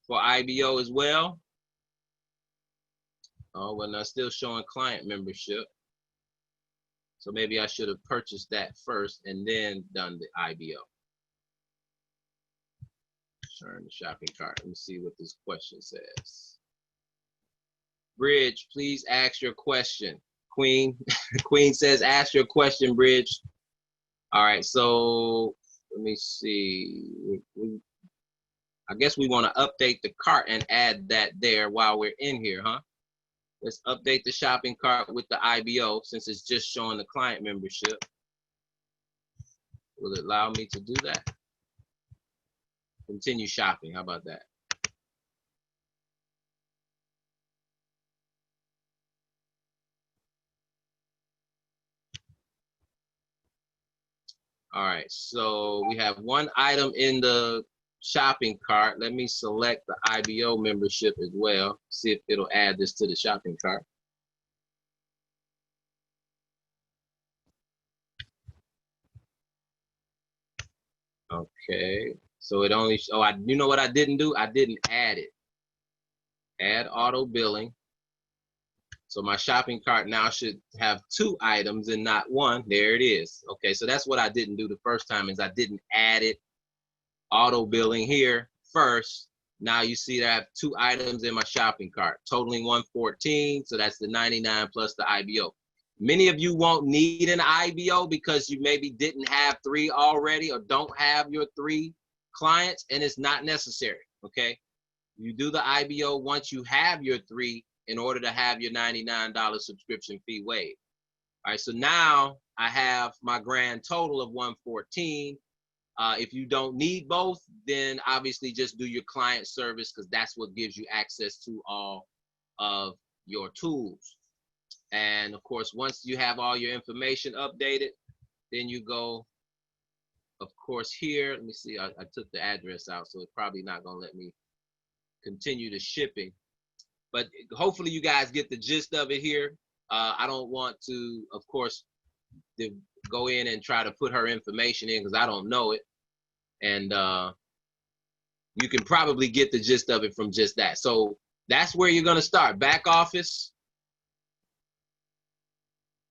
for IBO as well. Oh, well, now still showing client membership. So maybe I should have purchased that first and then done the IBO. Turn the shopping cart. Let me see what this question says. Bridge, please ask your question. Queen. Queen says, ask your question, Bridge. All right, so let me see. I guess we want to update the cart and add that there while we're in here, huh? Let's update the shopping cart with the IBO since it's just showing the client membership. Will it allow me to do that? Continue shopping, how about that? All right, so we have one item in the shopping cart. Let me select the IBO membership as well. See if it'll add this to the shopping cart. Okay, so it only, you know what I didn't do? I didn't add it. Add auto billing So my shopping cart now should have 2 items and not 1. There it is. Okay, so that's what I didn't do the first time, is I didn't add it auto billing here first. Now you see that I have 2 items in my shopping cart, totaling 114. So that's the 99 plus the IBO. Many of you won't need an IBO because you maybe didn't have 3 already or don't have your 3 clients, and it's not necessary. Okay, you do the IBO once you have your 3 in order to have your $99 subscription fee waived. All right, so now I have my grand total of 114. If you don't need both, then obviously just do your client service, because that's what gives you access to all of your tools. And of course, once you have all your information updated, then you go, of course, here. Let me see, I took the address out, so it's probably not gonna let me continue the shipping. But hopefully you guys get the gist of it here. I don't want to, of course, to go in and try to put her information in, because I don't know it. And you can probably get the gist of it from just that. So that's where you're going to start. Back office.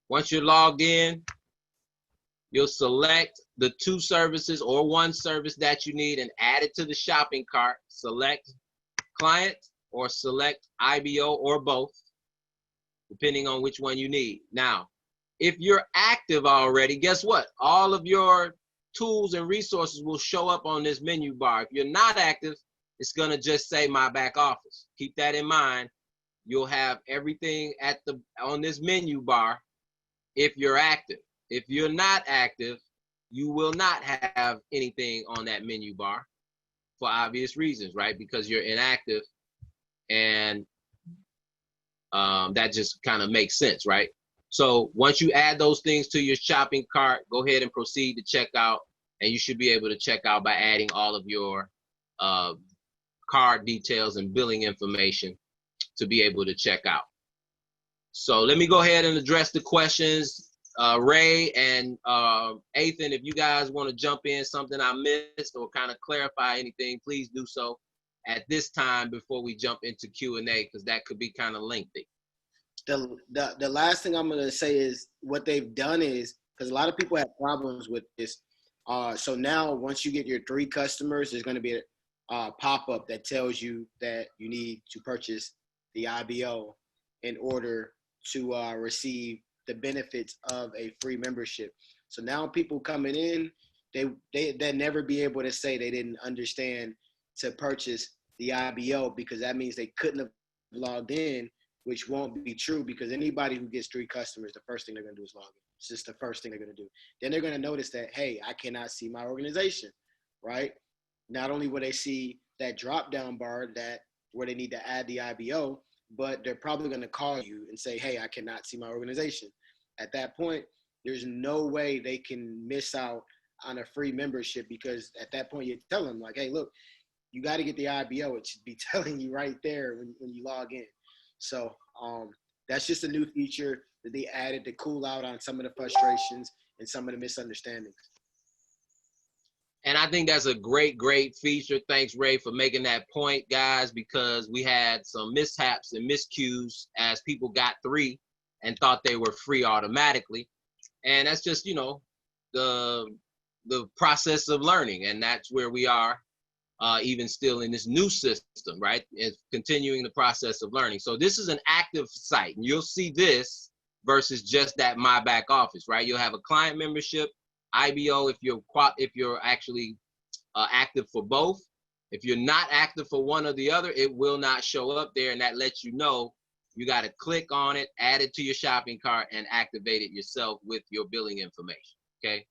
Once you're logged in, you'll select the 2 services or 1 service that you need and add it to the shopping cart. Select client or select IBO or both, depending on which one you need. Now, if you're active already, guess what? All of your tools and resources will show up on this menu bar. If you're not active, it's gonna just say my back office. Keep that in mind. You'll have everything on this menu bar if you're active. If you're not active, you will not have anything on that menu bar for obvious reasons, right? Because you're inactive, and that just kind of makes sense, right? So once you add those things to your shopping cart, go ahead and proceed to checkout, and you should be able to check out by adding all of your card details and billing information to be able to check out. So let me go ahead and address the questions. Ray and Ethan, if you guys want to jump in something I missed or kind of clarify anything, please do so at this time before we jump into Q&A, because that could be kind of lengthy. The last thing I'm going to say is what they've done is, because a lot of people have problems with this. So now once you get your 3 customers, there's going to be a pop-up that tells you that you need to purchase the IBO in order to receive the benefits of a free membership. So now people coming in, they'll never be able to say they didn't understand to purchase the IBO, because that means they couldn't have logged in, which won't be true, because anybody who gets 3 customers, the first thing they're going to do is log in. It's just the first thing they're going to do. Then they're going to notice that, hey, I cannot see my organization, right? Not only will they see that drop-down bar where they need to add the IBO, but they're probably going to call you and say, hey, I cannot see my organization. At that point, there's no way they can miss out on a free membership, because at that point you tell them, like, hey, look, you got to get the IBO. It should be telling you right there when you log in. So that's just a new feature that they added to cool out on some of the frustrations and some of the misunderstandings. And I think that's a great, great feature. Thanks, Ray, for making that point, guys, because we had some mishaps and miscues as people got 3 and thought they were free automatically. And that's just, the process of learning. And that's where we are, even still in this new system, right? It's continuing the process of learning. So this is an active site, and you'll see this versus just that My Back Office, right? You'll have a client membership, IBO if you're actually active for both. If you're not active for one or the other, it will not show up there, and that lets you know you got to click on it, add it to your shopping cart, and activate it yourself with your billing information, okay?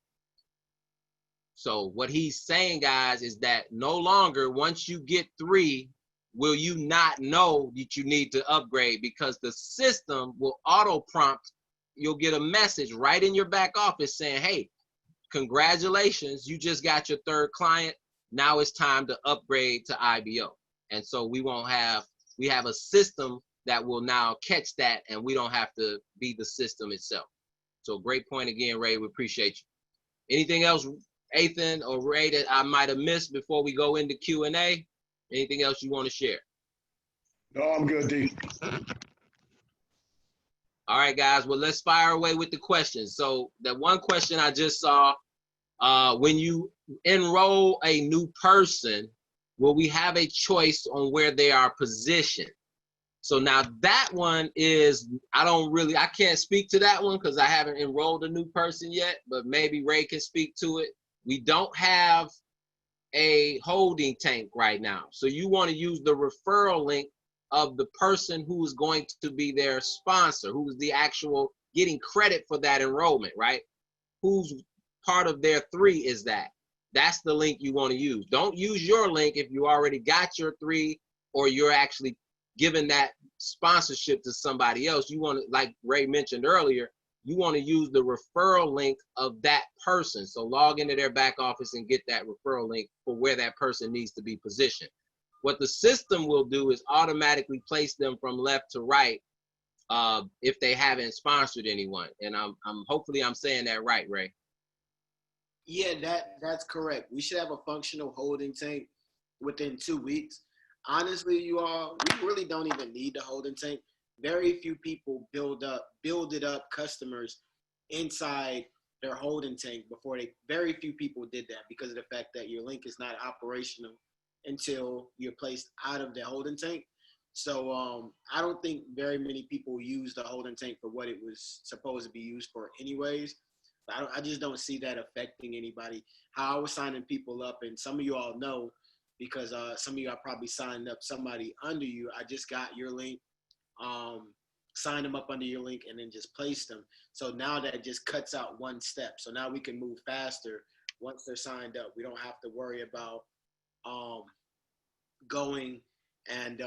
So what he's saying, guys, is that no longer, once you get 3, will you not know that you need to upgrade, because the system will auto prompt. You'll get a message right in your back office saying, hey, congratulations, you just got your 3rd client. Now it's time to upgrade to IBO. And so we have a system that will now catch that, and we don't have to be the system itself. So great point again, Ray. We appreciate you. Anything else, Ethan or Ray, that I might have missed before we go into Q&A? Anything else you want to share? No, I'm good, D. All right, guys. Well, let's fire away with the questions. So the one question I just saw, when you enroll a new person, will we have a choice on where they are positioned? So now that one is, I can't speak to that one because I haven't enrolled a new person yet, but maybe Ray can speak to it. We don't have a holding tank right now. So you want to use the referral link of the person who is going to be their sponsor, who is the actual getting credit for that enrollment, right? Whose part of their 3 is that? That's the link you want to use. Don't use your link if you already got your 3 or you're actually giving that sponsorship to somebody else. You want to, like Ray mentioned earlier, you want to use the referral link of that person. So log into their back office and get that referral link for where that person needs to be positioned. What the system will do is automatically place them from left to right if they haven't sponsored anyone. And hopefully I'm saying that right, Ray. Yeah, that's correct. We should have a functional holding tank within 2 weeks. Honestly, you all, we really don't even need the holding tank. Very few people builded up customers inside their holding tank very few people did that because of the fact that your link is not operational until you're placed out of the holding tank. So I don't think very many people use the holding tank for what it was supposed to be used for anyways. I just don't see that affecting anybody. How I was signing people up, and some of you all know, because some of you, I probably signed up somebody under you. I just got your link, signed them up under your link, and then just placed them. So now that just cuts out one step. So now we can move faster once they're signed up. We don't have to worry about going and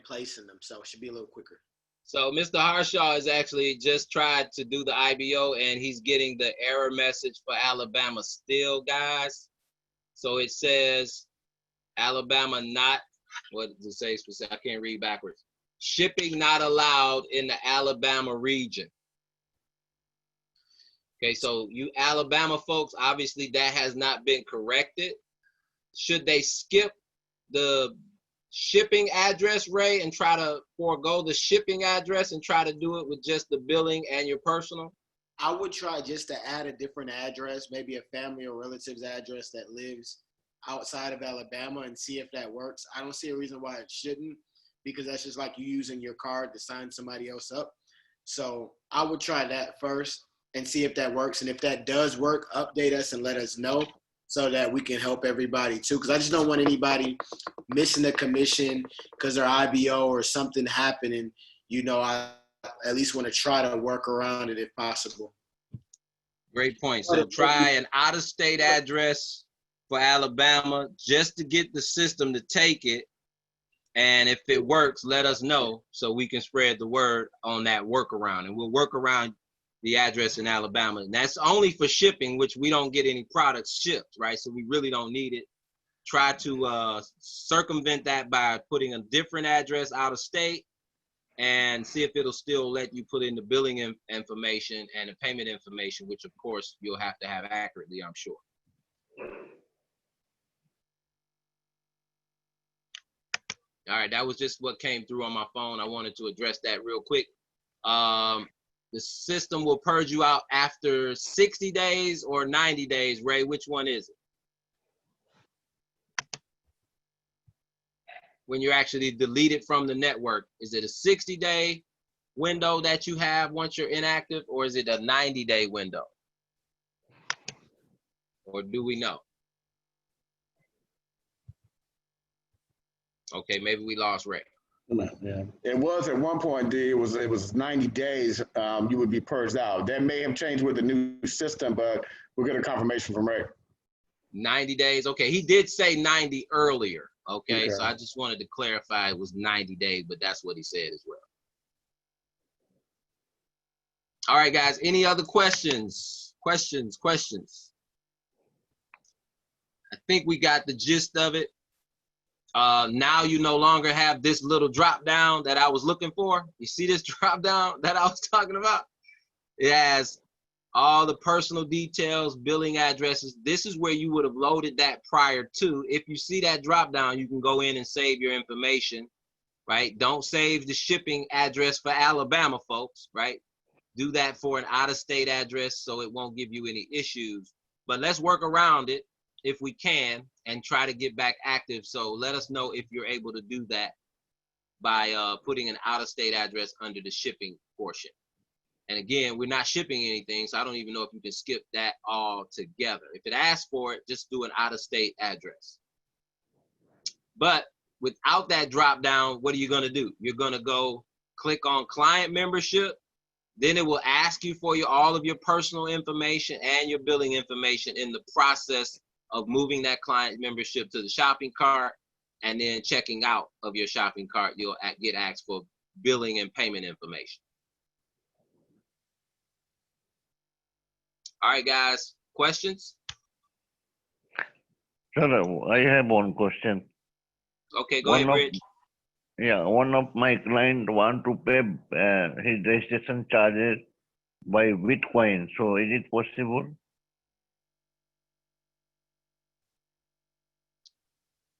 placing them. So it should be a little quicker. So Mr. Harshaw has actually just tried to do the IBO and he's getting the error message for Alabama still, guys. So it says Alabama not, what does it say specific? I can't read backwards. Shipping not allowed in the Alabama region. Okay, so you Alabama folks, obviously that has not been corrected. Should they skip the shipping address, Ray, and try to forego the shipping address and try to do it with just the billing and your personal? I would try just to add a different address, maybe a family or relative's address that lives outside of Alabama, and see if that works. I don't see a reason why it shouldn't, because that's just like you using your card to sign somebody else up. So I would try that first and see if that works. And if that does work, update us and let us know so that we can help everybody too. Because I just don't want anybody missing a commission because their IBO or something happening. You know, I at least want to try to work around it if possible. Great point. So try an out-of-state address for Alabama just to get the system to take it. And if it works, let us know so we can spread the word on that workaround. And we'll work around the address in Alabama. And that's only for shipping, which we don't get any products shipped, right? So we really don't need it. Try to circumvent that by putting a different address out of state and see if it'll still let you put in the billing information and the payment information, which of course you'll have to have accurately, I'm sure. All right, that was just what came through on my phone. I wanted to address that real quick. The system will purge you out after 60 days or 90 days. Ray, which one is it? When you're actually deleted from the network, is it a 60-day window that you have once you're inactive, or is it a 90-day window? Or do we know? Okay, maybe we lost Ray. Yeah. It was at one point, D, it was 90 days you would be purged out. That may have changed with the new system, but we'll get a confirmation from Ray. 90 days. Okay, he did say 90 earlier. Okay, so I just wanted to clarify it was 90 days, but that's what he said as well. All right, guys, any other questions? Questions? I think we got the gist of it. Now you no longer have this little drop down that I was looking for. You see this drop down that I was talking about? It has all the personal details, billing addresses. This is where you would have loaded that prior to. If you see that drop down, you can go in and save your information right? Don't save the shipping address for Alabama, folks, right? Do that for an out-of-state address so it won't give you any issues. But let's work around it if we can and try to get back active. So let us know if you're able to do that by putting an out-of-state address under the shipping portion. And again, we're not shipping anything, so I don't even know if you can skip that all together. If it asks for it, just do an out-of-state address. But without that drop down, what are you gonna do? You're gonna go click on client membership. Then it will ask you for all of your personal information and your billing information in the process of moving that client membership to the shopping cart, and then checking out of your shopping cart, you'll get asked for billing and payment information. All right, guys, questions? Sir, I have one question. Okay, go ahead, Rich. One of my client want to pay his registration charges by Bitcoin. So is it possible?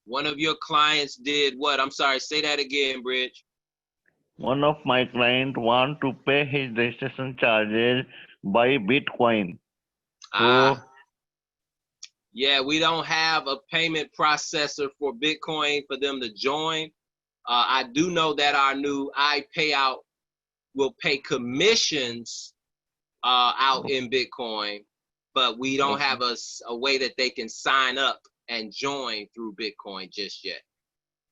One of your clients did what? I'm sorry, say that again, Bridge. One of my client want to pay his registration charges by Bitcoin. So yeah, we don't have a payment processor for Bitcoin for them to join. I do know that our new iPayout will pay commissions out in Bitcoin, but we don't have a way that they can sign up and join through Bitcoin just yet.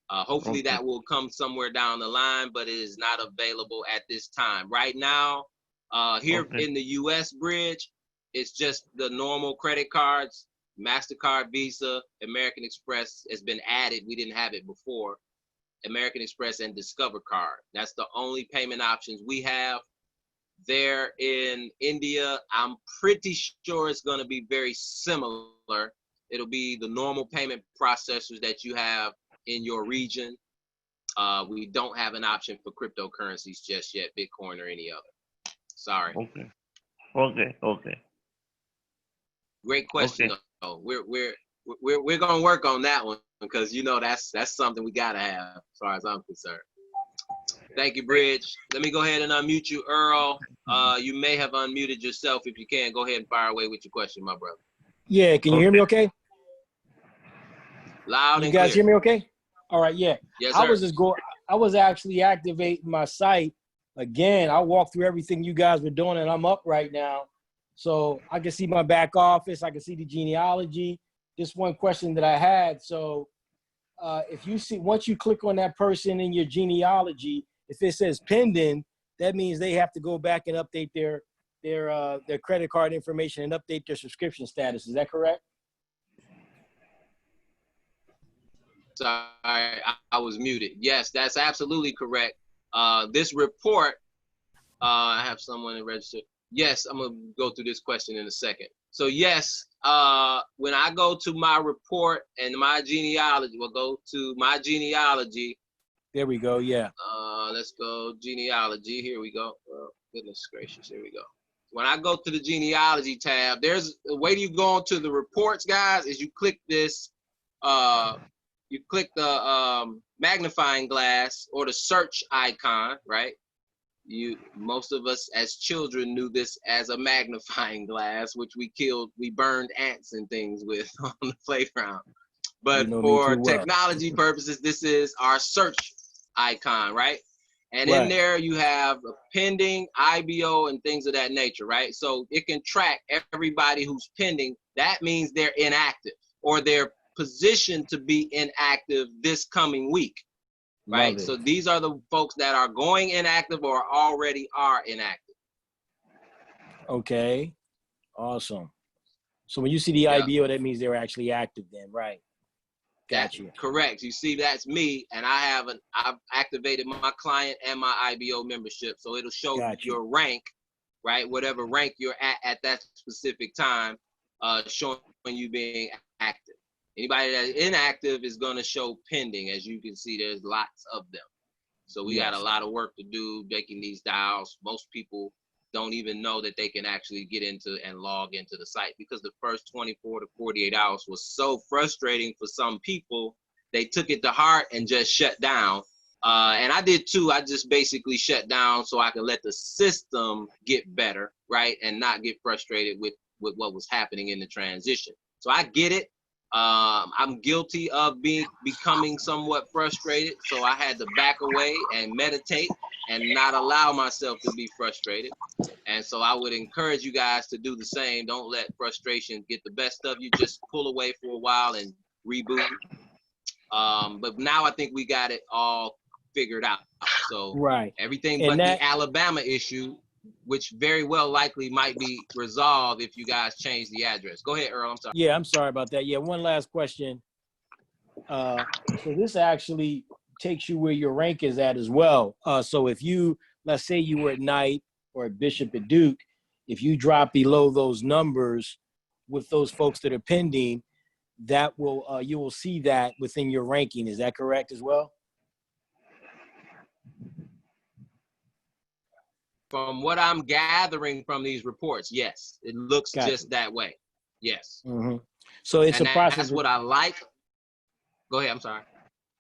Hopefully that will come somewhere down the line, but it is not available at this time. Right now, here in the US, Bridge, it's just the normal credit cards, MasterCard, Visa, American Express has been added. We didn't have it before. American Express and Discover Card. That's the only payment options we have. There in India, I'm pretty sure it's going to be very similar. It'll be the normal payment processors that you have in your region. We don't have an option for cryptocurrencies just yet, Bitcoin or any other. Sorry. Okay. Great question though. We're gonna work on that one because you know that's something we gotta have as far as I'm concerned. Thank you, Bridge. Let me go ahead and unmute you, Earl. You may have unmuted yourself. If you can, go ahead and fire away with your question, my brother. Yeah, can you hear me okay? Loud and clear. You guys hear me okay? All right, yeah. Yes, sir. I was actually activating my site again. I walked through everything you guys were doing, and I'm up right now. So I can see my back office. I can see the genealogy. Just one question that I had. So if you see, once you click on that person in your genealogy, if it says pending, that means they have to go back and update their credit card information and update their subscription status. Is that correct? Sorry, I was muted. Yes, that's absolutely correct. This report, I have someone to register. Yes, I'm gonna go through this question in a second. So yes, when I go to my report and my genealogy, we'll go to my genealogy. There we go, yeah. Let's go genealogy, here we go. Oh, goodness gracious, here we go. When I go to the genealogy tab, there's the way you go into the reports, guys, is you click this, you click the magnifying glass or the search icon, right? Most of us as children knew this as a magnifying glass, which we burned ants and things with on the playground. But for technology purposes, this is our search icon, right? And in there you have a pending, IBO, and things of that nature, right? So it can track everybody who's pending. That means they're inactive or they're positioned to be inactive this coming week. Right, so these are the folks that are going inactive or already are inactive. Okay, awesome. So when you see the IBO, that means they're actually active then, right? Gotcha. Correct. You see, that's me, and I've activated my client and my IBO membership, so it'll show your rank, right? Whatever rank you're at that specific time, showing you being active. Anybody that's inactive is going to show pending. As you can see, there's lots of them. So we got a lot of work to do making these dials. Most people don't even know that they can actually get into and log into the site because the first 24 to 48 hours was so frustrating for some people. They took it to heart and just shut down And I did too. I just basically shut down so I could let the system get better, right? And not get frustrated with what was happening in the transition. So I get it. I'm guilty of becoming somewhat frustrated. So I had to back away and meditate and not allow myself to be frustrated. And so I would encourage you guys to do the same. Don't let frustration get the best of you. Just pull away for a while and reboot. But now I think we got it all figured out. So Right. everything And but that, the Alabama issue, which very well likely might be resolved if you guys change the address. Go ahead, Earl. I'm sorry. yeah, I'm sorry about that. Yeah, one last question. So this actually takes you where your rank is at as well. So if you, let's say you were at Knight or at Bishop at Duke, if you drop below those numbers with those folks that are pending, that will you will see that within your ranking. Is that correct as well? From what I'm gathering from these reports, yes, it looks Gotcha. just that way. Yes. Mm-hmm. So it's And a process. that's what I like. Go ahead. I'm sorry.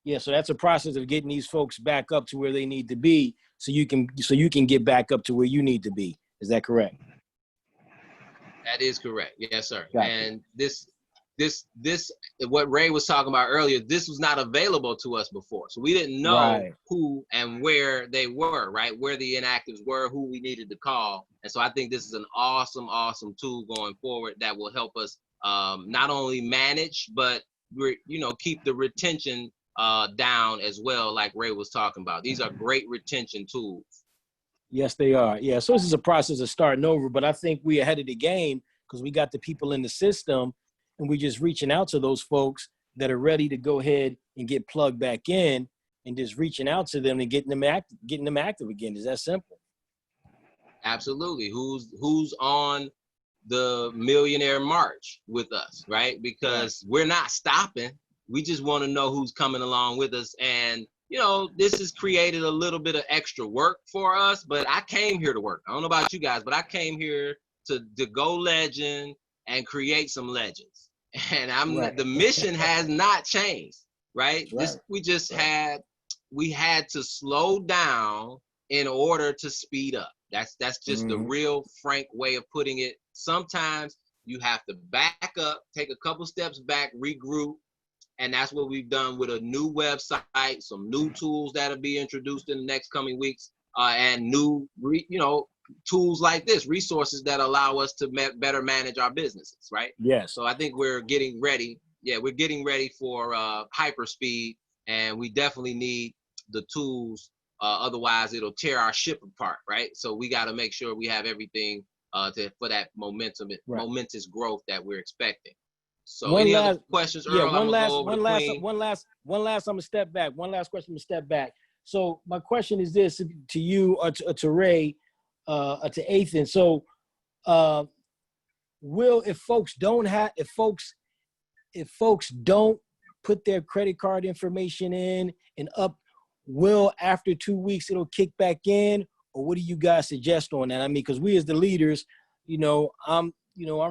Yeah, so that's a process of getting these folks back up to where they need to be, so you can get back up to where you need to be. Is that correct? That is correct. Yes, sir. Gotcha. And this, what Ray was talking about earlier, this was not available to us before. So we didn't know Right. who and where they were, right? Where the inactives were, who we needed to call. And so I think this is an awesome, awesome tool going forward that will help us not only manage, but keep the retention down as well, like Ray was talking about. These are great retention tools. Yes, they are. Yeah, so this is a process of starting over, but I think we're ahead of the game because we got the people in the system, and we're just reaching out to those folks that are ready to go ahead and get plugged back in, and just reaching out to them and getting them active again. Is that simple? Absolutely. Who's on the Millionaire March with us, right? Because we're not stopping. We just want to know who's coming along with us. And this has created a little bit of extra work for us, but I came here to work. I don't know about you guys, but I came here to go legend and create some legends. And Right. the mission has not changed, right? Right. We had to slow down in order to speed up. That's just the real frank way of putting it. Sometimes you have to back up, take a couple steps back, regroup. And that's what we've done with a new website, some new tools that'll be introduced in the next coming weeks, and new, tools like this, resources that allow us to better manage our businesses, right? Yes. So I think we're getting ready. Yeah, we're getting ready for hyper speed, and we definitely need the tools. Otherwise, it'll tear our ship apart, right? So we got to make sure we have everything for that momentous growth that we're expecting. So any other questions, Earl? Yeah, one last. I'm gonna step back. One last question. I'm gonna step back. So my question is this to you or to Ray, to Ethan. So, if folks don't put their credit card information in and will after 2 weeks it'll kick back in, or what do you guys suggest on that? I mean, because we as the leaders, I'm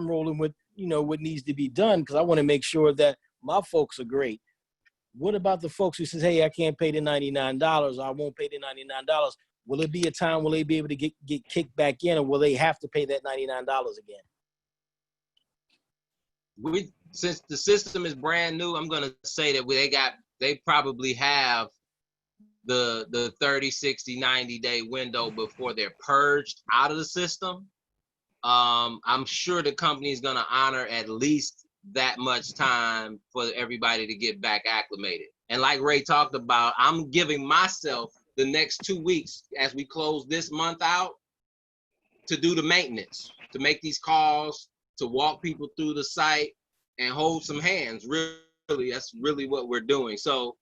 rolling with what needs to be done because I want to make sure that my folks are great. What about the folks who says, hey, I can't pay the $99, or I won't pay the $99? Will it be a time will they be able to get kicked back in, or will they have to pay that $99 again? Since the system is brand new, I'm gonna say that they probably have the 30, 60, 90-day window before they're purged out of the system. I'm sure the company is going to honor at least that much time for everybody to get back acclimated. And like Ray talked about, I'm giving myself the next 2 weeks as we close this month out to do the maintenance, to make these calls, to walk people through the site and hold some hands. Really, that's really what we're doing. So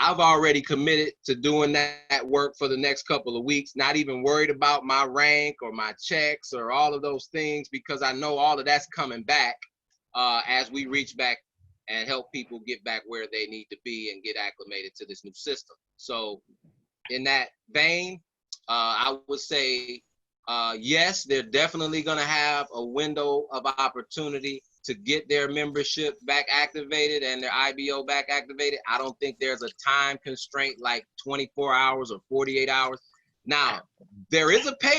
I've already committed to doing that work for the next couple of weeks, not even worried about my rank or my checks or all of those things, because I know all of that's coming back as we reach back and help people get back where they need to be and get acclimated to this new system. So in that vein, I would say, yes, they're definitely going to have a window of opportunity to get their membership back activated and their IBO back activated. I don't think there's a time constraint like 24 hours or 48 hours. Now, there is a pay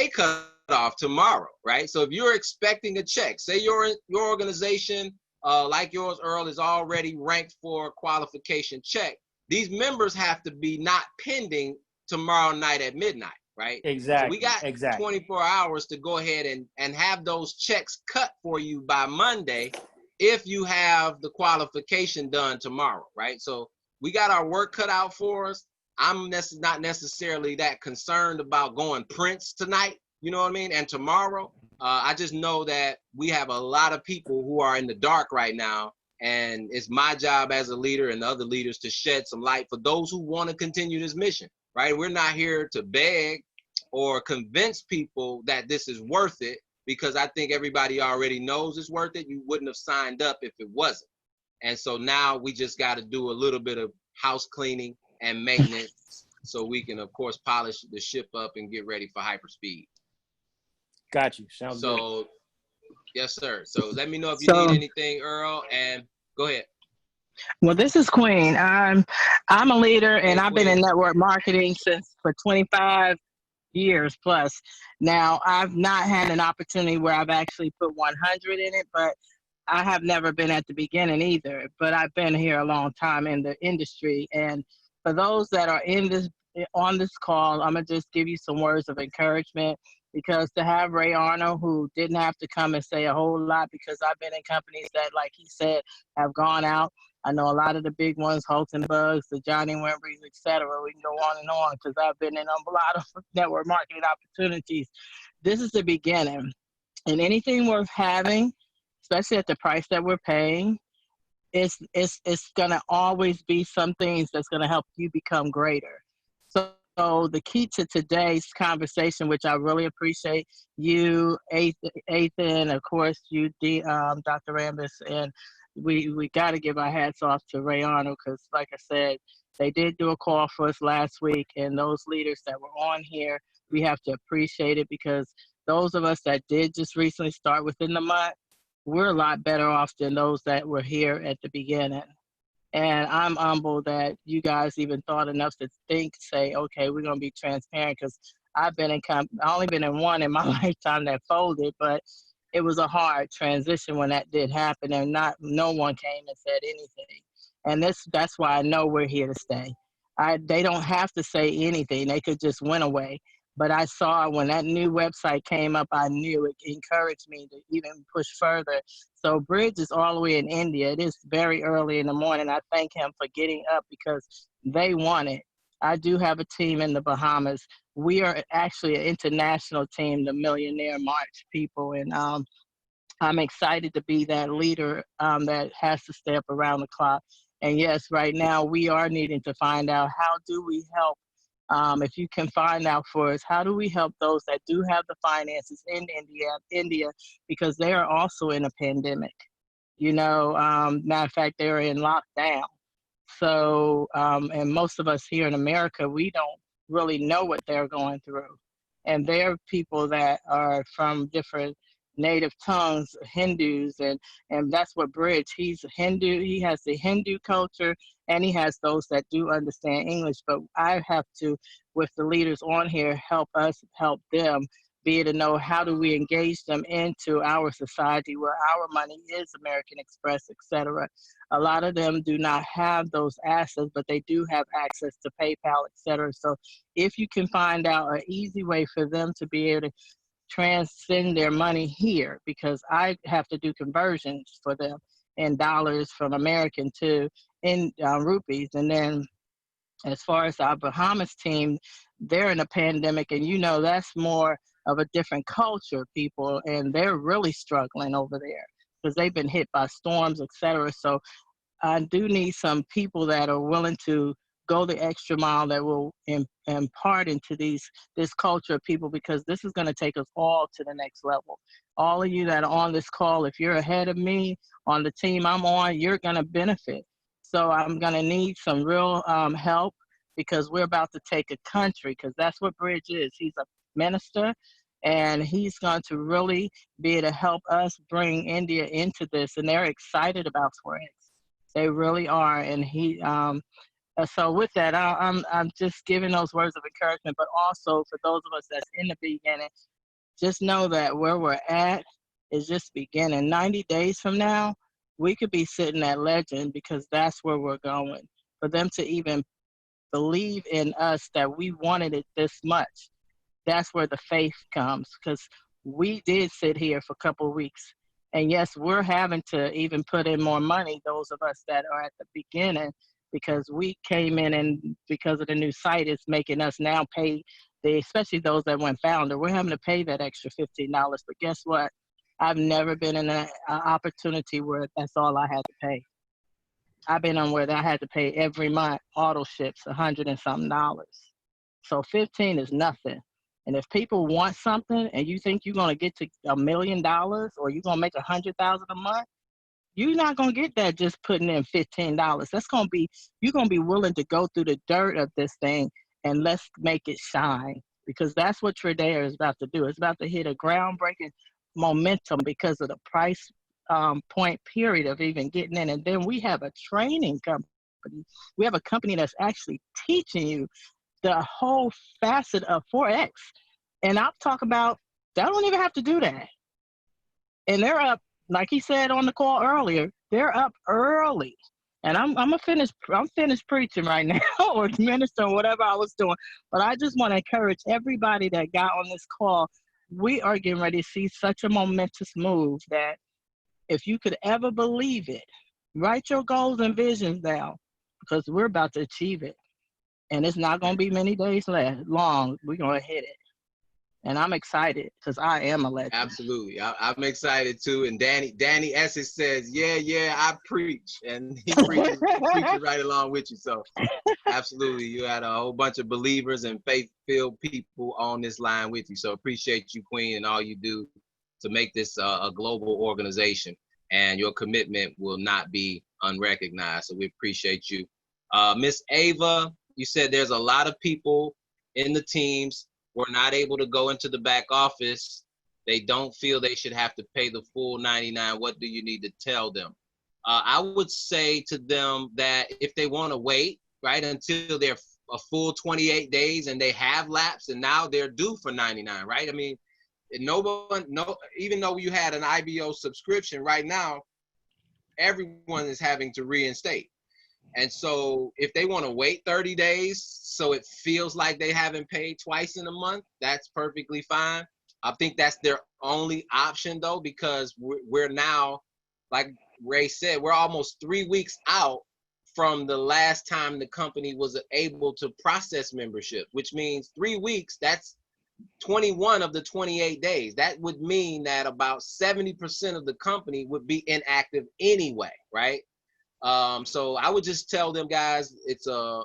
cutoff tomorrow, right? So if you're expecting a check, say your organization, like yours, Earl, is already ranked for a qualification check, these members have to be not pending tomorrow night at midnight, right? Exactly. So we got 24 hours to go ahead and have those checks cut for you by Monday if you have the qualification done tomorrow, right? So we got our work cut out for us. I'm not necessarily that concerned about going Prince tonight, you know what I mean? And tomorrow, I just know that we have a lot of people who are in the dark right now, and it's my job as a leader and the other leaders to shed some light for those who want to continue this mission, right? We're not here to beg or convince people that this is worth it, because I think everybody already knows it's worth it. You wouldn't have signed up if it wasn't. And so now we just got to do a little bit of house cleaning and maintenance so we can, of course, polish the ship up and get ready for hyperspeed. Got you. Sounds good. So, yes, sir. So let me know if you need anything, Earl, and go ahead. Well, this is Queen. I'm a leader, and I've been in network marketing for 25 years plus. Now, I've not had an opportunity where I've actually put 100 in it, but I have never been at the beginning either. But I've been here a long time in the industry, and for those that are on this call, I'm gonna just give you some words of encouragement, because to have Ray Arnold, who didn't have to come and say a whole lot, because I've been in companies that, like he said, have gone out. I know a lot of the big ones, Holtz and Bugs, the Johnny Wimbrys, etc. We can go on and on, because I've been in a lot of network marketing opportunities. This is the beginning, and anything worth having, especially at the price that we're paying, it's gonna always be some things that's gonna help you become greater. So the key to today's conversation, which I really appreciate you, Ethan, of course, you, Dr. Rambis, and we got to give our hats off to Ray Arnold, because, like I said, they did do a call for us last week, and those leaders that were on here, we have to appreciate it, because those of us that did just recently start within the month, we're a lot better off than those that were here at the beginning. And I'm humbled that you guys even thought enough to say, okay, we're going to be transparent, because I've been I only been in one in my lifetime that folded, but it was a hard transition when that did happen, and no one came and said anything. And that's why I know we're here to stay. They don't have to say anything. They could just went away. But I saw when that new website came up, I knew it encouraged me to even push further. So Bridge is all the way in India. It is very early in the morning. I thank him for getting up, because they want it. I do have a team in the Bahamas. We are actually an international team, the Millionaire March people. And I'm excited to be that leader that has to stay up around the clock. And yes, right now we are needing to find out, how do we help? If you can find out for us, how do we help those that do have the finances in India, because they are also in a pandemic. Matter of fact, they're in lockdown. So, and most of us here in America, we don't really know what they're going through. And there are people that are from different native tongues, Hindus, and that's what Bridge, he's a Hindu, he has the Hindu culture, and he has those that do understand English. But I have to, with the leaders on here, help them be able to know, how do we engage them into our society where our money is American Express, etc. A lot of them do not have those assets, but they do have access to PayPal, etc. So if you can find out an easy way for them to be able to transcend their money here, because I have to do conversions for them in dollars from American to in rupees. And then as far as our Bahamas team, they're in a pandemic, and that's more of a different culture, people, and they're really struggling over there because they've been hit by storms, etc. So I do need some people that are willing to go the extra mile, that will impart into this culture of people, because this is going to take us all to the next level. All of you that are on this call, if you're ahead of me on the team I'm on, you're going to benefit. So I'm going to need some real help, because we're about to take a country, because that's what Bridge is. He's a minister, And he's going to really be able to help us bring India into this. And they're excited about Forex. They really are. And so with that, I'm just giving those words of encouragement, but also for those of us that's in the beginning, just know that where we're at is just beginning. 90 days from now, we could be sitting at legend, because that's where we're going. For them to even believe in us that we wanted it this much, that's where the faith comes, because we did sit here for a couple of weeks. And yes, we're having to even put in more money, those of us that are at the beginning, because we came in and because of the new site, it's making us now pay, especially those that went founder, we're having to pay that extra $15. But guess what? I've never been in an opportunity where that's all I had to pay. I've been on where I had to pay every month, auto ships, $100 and something. So 15 is nothing. And if people want something and you think you're going to get to $1 million or you're going to make $100,000 a month, you're not going to get that just putting in $15. That's going to be, you're going to be willing to go through the dirt of this thing and let's make it shine, because that's what Tradera is about to do. It's about to hit a groundbreaking momentum because of the price point period of even getting in. And then we have a training company. We have a company that's actually teaching you the whole facet of Forex. And I'll talk about, they don't even have to do that. And they're up, like he said on the call earlier, they're up early. And I'm finished preaching right now, or ministering, whatever I was doing. But I just want to encourage everybody that got on this call. We are getting ready to see such a momentous move that if you could ever believe it, write your goals and visions down, because we're about to achieve it. And it's not going to be many days long. We're going to hit it. And I'm excited because I am a legend. Absolutely. I'm excited too. And Danny Essex says, yeah, I preach. And he preaches right along with you. So absolutely. You had a whole bunch of believers and faith-filled people on this line with you. So appreciate you, Queen, and all you do to make this a global organization. And your commitment will not be unrecognized. So we appreciate you. Miss Ava, you said there's a lot of people in the teams who are not able to go into the back office. They don't feel they should have to pay the full 99. What do you need to tell them? I would say to them that if they want to wait, right, until they're a full 28 days and they have lapsed and now they're due for 99, right? I mean, even though you had an IBO subscription right now, everyone is having to reinstate. And so if they want to wait 30 days so it feels like they haven't paid twice in a month, that's perfectly fine. I think that's their only option though, because we're now, like Ray said, we're almost 3 weeks out from the last time the company was able to process membership, which means 3 weeks, that's 21 of the 28 days. That would mean that about 70% of the company would be inactive anyway, right? So I would just tell them, guys, it's a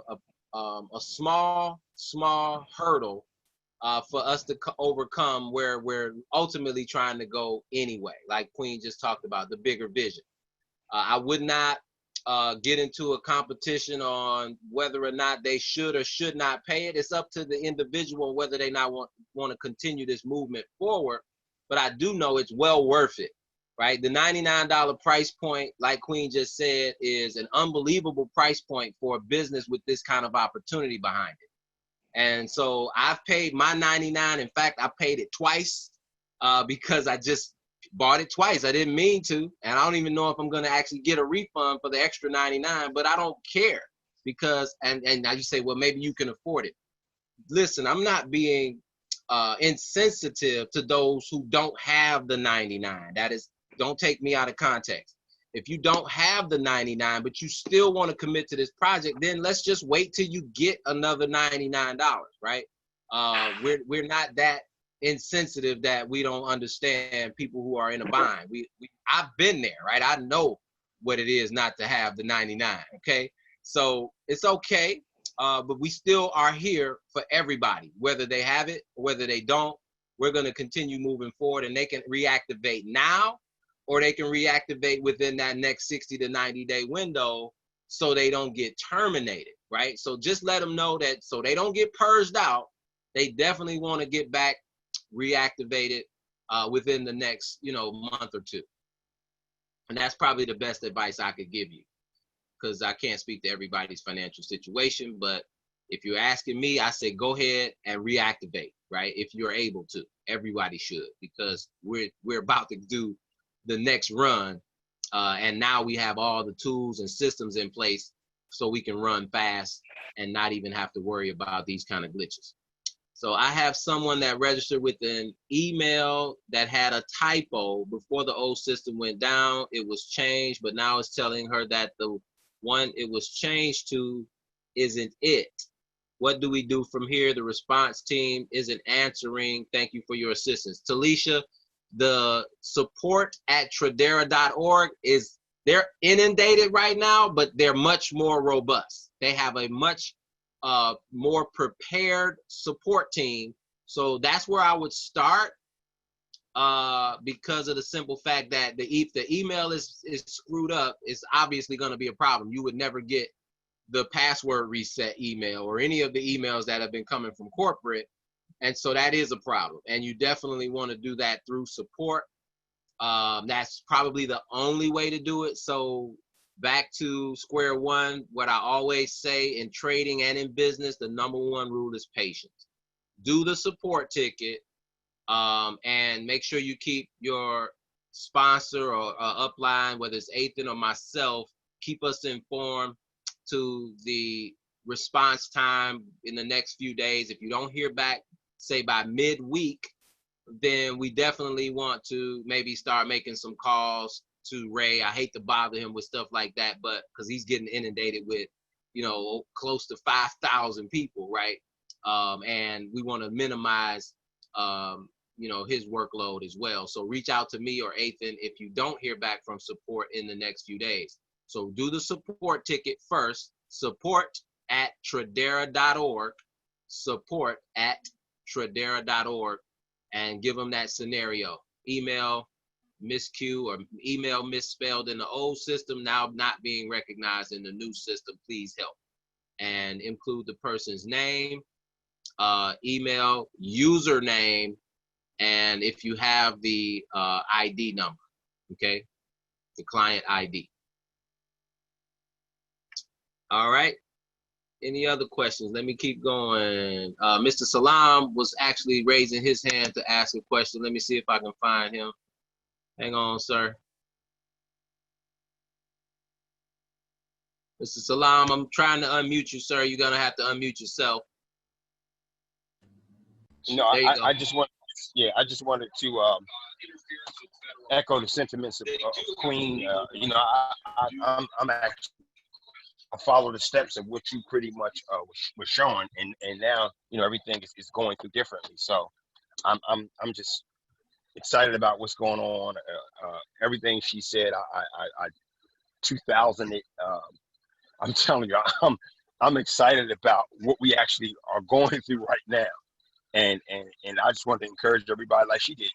small hurdle for us to overcome where we're ultimately trying to go anyway. Like Queen just talked about, the bigger vision. I would not get into a competition on whether or not they should or should not pay it. It's up to the individual whether they not want to continue this movement forward. But I do know it's well worth it. Right, the $99 price point, like Queen just said, is an unbelievable price point for a business with this kind of opportunity behind it. And so I've paid my 99. In fact, I paid it twice because I just bought it twice. I didn't mean to, and I don't even know if I'm going to actually get a refund for the extra 99. But I don't care because, and now you say, well, maybe you can afford it. Listen, I'm not being insensitive to those who don't have the 99. That is. Don't take me out of context. If you don't have the 99, but you still want to commit to this project, then let's just wait till you get another $99, right? We're not that insensitive that we don't understand people who are in a bind. I've been there, right? I know what it is not to have the 99, okay? So it's okay, but we still are here for everybody, whether they have it or whether they don't. We're going to continue moving forward, and they can reactivate now, or they can reactivate within that next 60 to 90 day window so they don't get terminated, right? So just let them know that so they don't get purged out, they definitely want to get back reactivate it within the next, month or two. And that's probably the best advice I could give you, because I can't speak to everybody's financial situation. But if you're asking me, I say go ahead and reactivate, right? If you're able to. Everybody should, because we're about to do the next run. And now we have all the tools and systems in place so we can run fast and not even have to worry about these kind of glitches. So I have someone that registered with an email that had a typo. Before the old system went down, it was changed, but now it's telling her that the one it was changed to isn't it. What do we do from here? The response team isn't answering. Thank you for your assistance. Talisha, the support at Tradera.org they're inundated right now, but they're much more robust. They have a much more prepared support team. So that's where I would start, because of the simple fact that if the email is screwed up, it's obviously going to be a problem. You would never get the password reset email or any of the emails that have been coming from corporate. And so that is a problem. And you definitely want to do that through support. That's probably the only way to do it. So back to square one, what I always say in trading and in business, the number one rule is patience. Do the support ticket, and make sure you keep your sponsor or upline, whether it's Ethan or myself, keep us informed to the response time in the next few days. If you don't hear back, say by midweek, then we definitely want to maybe start making some calls to Ray. I hate to bother him with stuff like that, but because he's getting inundated with, close to 5,000 people, right? And we want to minimize, his workload as well. So reach out to me or Ethan if you don't hear back from support in the next few days. So do the support ticket first, support at Tradera.org, support at Tradera.org, and give them that scenario. Email miscue or email misspelled in the old system, now not being recognized in the new system, please help. And include the person's name, email, username, and if you have the ID number, okay? The client ID. All right. Any other questions? Let me keep going. Mr. Salam was actually raising his hand to ask a question. Let me see if I can find him. Hang on, sir. Mr. Salam, I'm trying to unmute you, sir. You're gonna have to unmute yourself. No, I just wanted to echo the sentiments of Queen. I'm actually, I follow the steps of what you pretty much was showing, and now everything is going through differently. So I'm just excited about what's going on. Everything she said, I 2000 it. I'm telling you, I'm excited about what we actually are going through right now, and I just want to encourage everybody, like she did,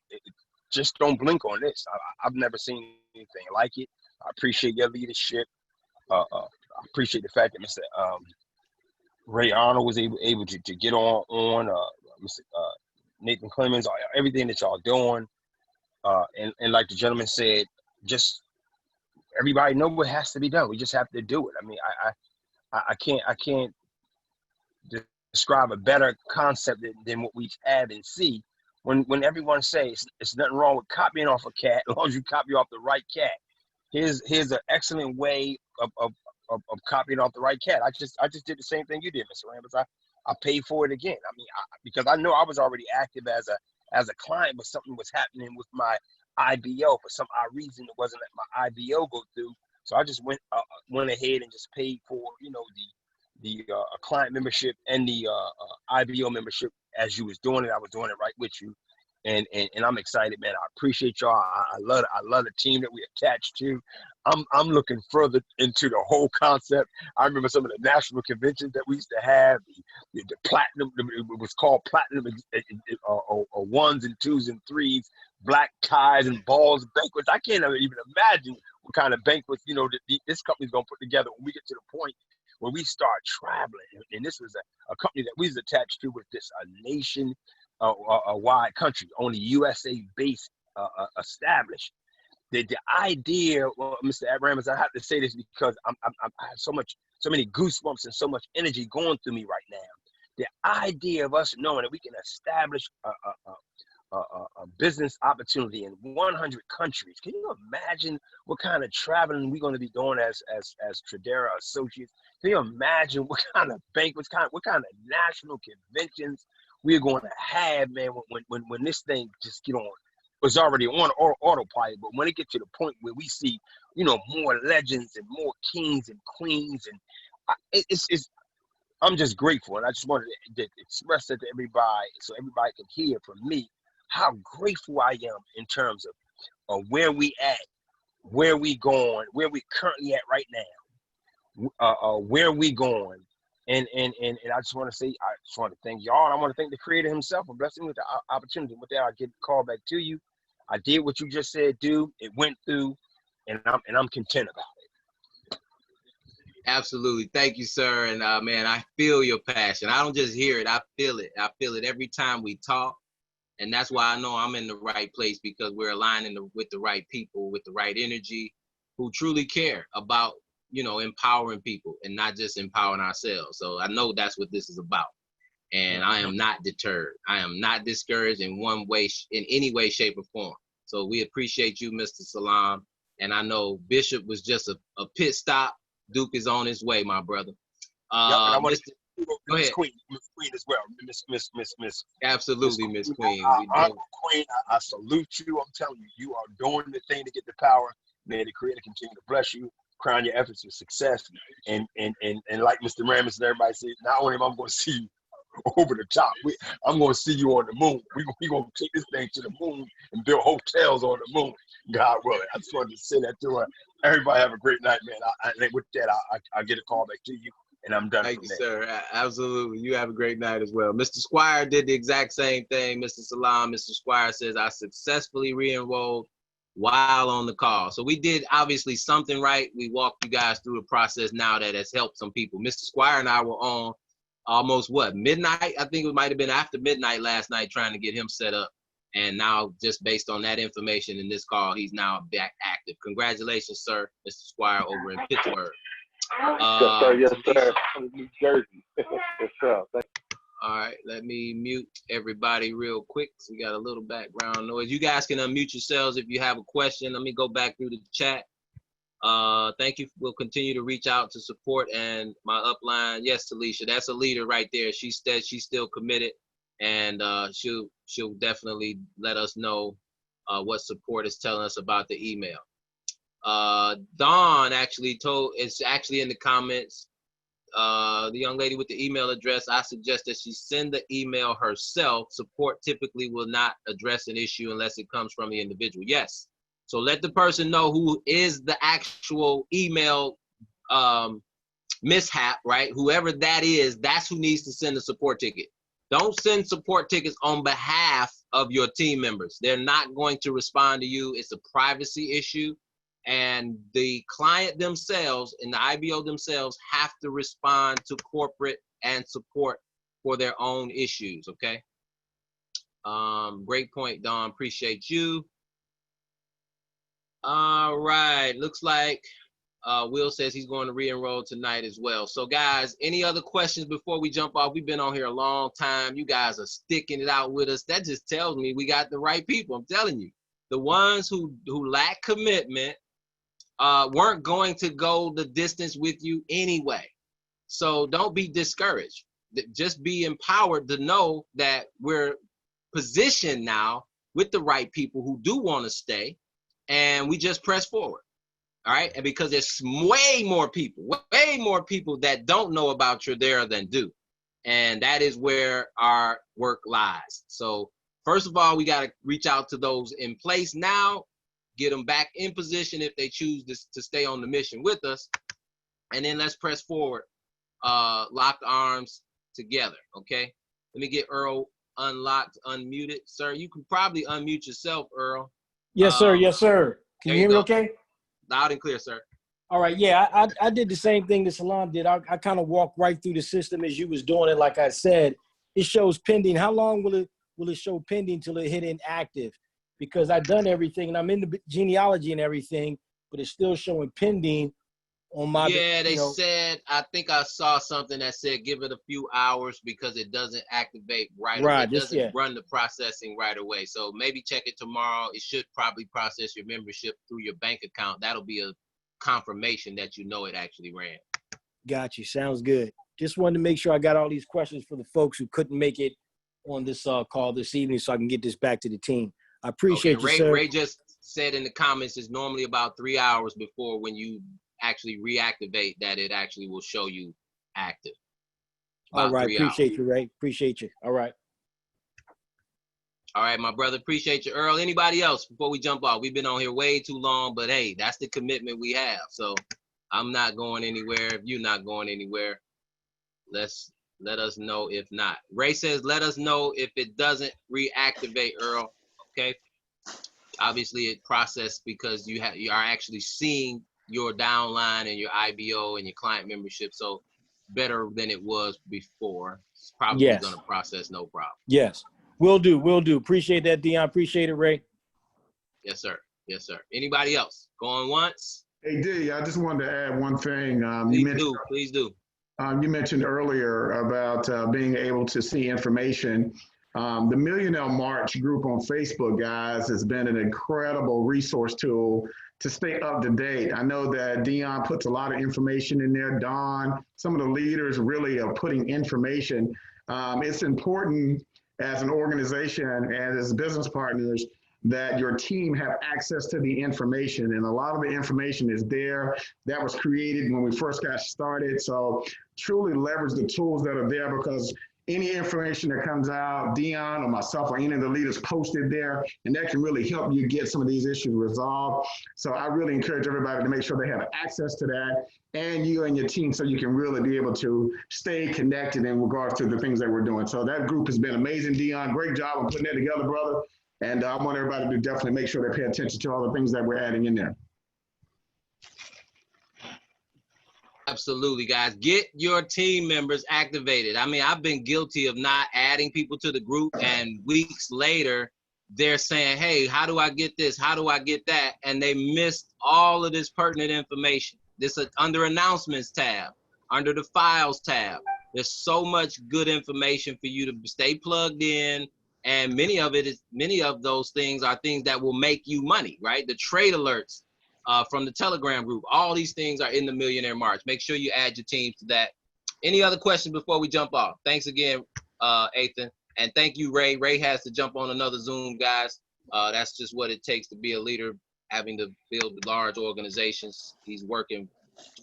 just don't blink on this. I've never seen anything like it. I appreciate your leadership. I appreciate the fact that Mr. Ray Arnold was able to get on Mr. Nathan Clemens, everything that y'all doing, and like the gentleman said, just everybody know what has to be done. We just have to do it. I mean, I can't describe a better concept than what we have and see. When everyone says it's nothing wrong with copying off a cat as long as you copy off the right cat. Here's an excellent way of copying off the right cat. I just did the same thing you did, Mr. Rambers. I paid for it again. I mean, because I know I was already active as a client, but something was happening with my IBO for some odd reason. It wasn't letting my IBO go through, so I just went ahead and just paid for the client membership and the IBO membership as you was doing it. I was doing it right with you, and I'm excited, man. I appreciate y'all. I love the team that we attached to. I'm looking further into the whole concept. I remember some of the national conventions that we used to have, the platinum, it was called platinum, or ones and twos and threes, black ties and balls banquets. I can't even imagine what kind of banquets, this company's going to put together when we get to the point where we start traveling. And this was a company that we was attached to with this a nation a wide country, only USA based established. The idea, well, Mr. Abrams, I have to say this because I have so many goosebumps and so much energy going through me right now. The idea of us knowing that we can establish a business opportunity in 100 countries. Can you imagine what kind of traveling we're going to be doing as Tradera associates? Can you imagine what kind of banquets, what kind of national conventions we're going to have, man, when this thing just get on? It's already on autopilot, but when it gets to the point where we see, more legends and more kings and queens, and I'm just grateful, and I just wanted to express that to everybody, so everybody can hear from me how grateful I am in terms of where we at, where we going, where we currently at right now, where we going, and I just want to say, I just want to thank y'all, and I want to thank the Creator Himself for blessing me with the opportunity. With that, I'll get the call back to you. I did what you just said, do. It went through, and I'm content about it. Absolutely. Thank you, sir. And man, I feel your passion. I don't just hear it. I feel it. I feel it every time we talk. And that's why I know I'm in the right place, because we're aligning with the right people, with the right energy, who truly care about, empowering people and not just empowering ourselves. So I know that's what this is about. And I am not deterred. I am not discouraged in any way, shape, or form. So we appreciate you, Mr. Salam. And I know Bishop was just a pit stop. Duke is on his way, my brother. And I want to go ahead. Miss Queen as well. Miss. Absolutely, Miss Queen. Queen, I salute you. I'm telling you, you are doing the thing to get the power. May the Creator continue to bless you, crown your efforts with success. And like Mr. Ramos and everybody said, not only am I going to see you over the top, I'm going to see you on the moon. We're going to take this thing to the moon and build hotels on the moon. God willing. I just wanted to say that to her. Everybody have a great night, man. With that, I'll get a call back to you, and I'm done. Thank you, sir. Absolutely. You have a great night as well. Mr. Squire did the exact same thing. Mr. Salam, Mr. Squire says, I successfully re-enrolled while on the call. So we did obviously something right. We walked you guys through a process now that has helped some people. Mr. Squire and I were on almost midnight? I think it might have been after midnight last night trying to get him set up. And now just based on that information in this call, he's now back active. Congratulations, sir, Mr. Squire over in Pittsburgh. Yes, sir. From New Jersey. Yes, sir. Thank you. All right, let me mute everybody real quick. So we got a little background noise. You guys can unmute yourselves if you have a question. Let me go back through the chat. Thank you. We'll continue to reach out to support and my upline. Yes, Talisha, that's a leader right there. She said she's still committed, and she'll definitely let us know what support is telling us about the email. Dawn actually it's actually in the comments. The young lady with the email address, I suggest that she send the email herself. Support typically will not address an issue unless it comes from the individual. Yes. So let the person know who is the actual email mishap, right? Whoever that is, that's who needs to send the support ticket. Don't send support tickets on behalf of your team members. They're not going to respond to you. It's a privacy issue. And the client themselves and the IBO themselves have to respond to corporate and support for their own issues, okay? Great point, Don. Appreciate you. All right, looks like Will says he's going to re-enroll tonight as well. So guys, any other questions before we jump off? We've been on here a long time. You guys are sticking it out with us. That just tells me we got the right people. I'm telling you, the ones who lack commitment weren't going to go the distance with you anyway. So don't be discouraged. Just be empowered to know that we're positioned now with the right people who do want to stay, and we just press forward. All right. And because there's way more people that don't know about Tradera than do. And that is where our work lies. So first of all, we got to reach out to those in place now, get them back in position if they choose to stay on the mission with us. And then let's press forward, lock arms together. Okay. Let me get Earl unlocked, unmuted. Sir, you can probably unmute yourself, Earl. Yes, sir. Yes, sir. Can you hear me okay? Loud and clear, sir. All right. Yeah, I did the same thing that Salam did. I kind of walked right through the system as you was doing it. Like I said, it shows pending. How long will will it show pending till it hit inactive? Because I've done everything and I'm in the genealogy and everything, but it's still showing pending on my, Yeah, they you know, said, I think I saw something that said give it a few hours because it doesn't activate right away. right, It just, doesn't yeah, run the processing right away. So maybe check it tomorrow. It should probably process your membership through your bank account. That'll be a confirmation that you know it actually ran. got you. Sounds good. Just wanted to make sure I got all these questions for the folks who couldn't make it on this call this evening so I can get this back to the team. I Okay, appreciate and you, sir. Ray just said in the comments it's normally about 3 hours before when you actually reactivate that it actually will show you active. All About right, 3 hours. appreciate you, Ray. Appreciate you. All right. All right, my brother. Appreciate you, Earl. Anybody else before we jump off? We've been on here way too long, but hey, that's the commitment we have. So I'm not going anywhere. If you're not going anywhere, let us know if not. Ray says, let us know if it doesn't reactivate, Earl. Okay. Obviously, it processed because you are actually seeing your downline and your IBO and your client membership. So better than it was before. It's probably Yes. going to process no problem. Yes. Will do. Will do. Appreciate that, Dion. Appreciate it, Ray. Yes, sir. Yes, sir. Anybody else? Going once? Hey, D, I just wanted to add one thing. Please do. You mentioned earlier about being able to see information. The Millionaire March group on Facebook, guys, has been an incredible resource tool to stay up to date. I know that Dion puts a lot of information in there. Don, some of the leaders really are putting information. It's important as an organization and as business partners that your team have access to the information. And a lot of the information is there. That was created when we first got started. So truly leverage the tools that are there, because any information that comes out, Dion or myself or any of the leaders posted there, and that can really help you get some of these issues resolved. So I really encourage everybody to make sure they have access to that, and you and your team, so you can really be able to stay connected in regards to the things that we're doing. So that group has been amazing, Dion. Great job on putting that together, brother. And I want everybody to definitely make sure they pay attention to all the things that we're adding in there. Absolutely, guys. Get your team members activated. I mean, I've been guilty of not adding people to the group, and weeks later, they're saying, hey, how do I get this? How do I get that? And they missed all of this pertinent information. This is under announcements tab, under the files tab. There's so much good information for you to stay plugged in. And many of those things are things that will make you money, right? The trade alerts from the Telegram group, all these things are in the Millionaire March. Make sure you add your teams to that. Any other questions before we jump off? Thanks again, Ethan. And thank you, Ray. Ray has to jump on another Zoom, guys. That's just what it takes to be a leader, having to build large organizations. He's working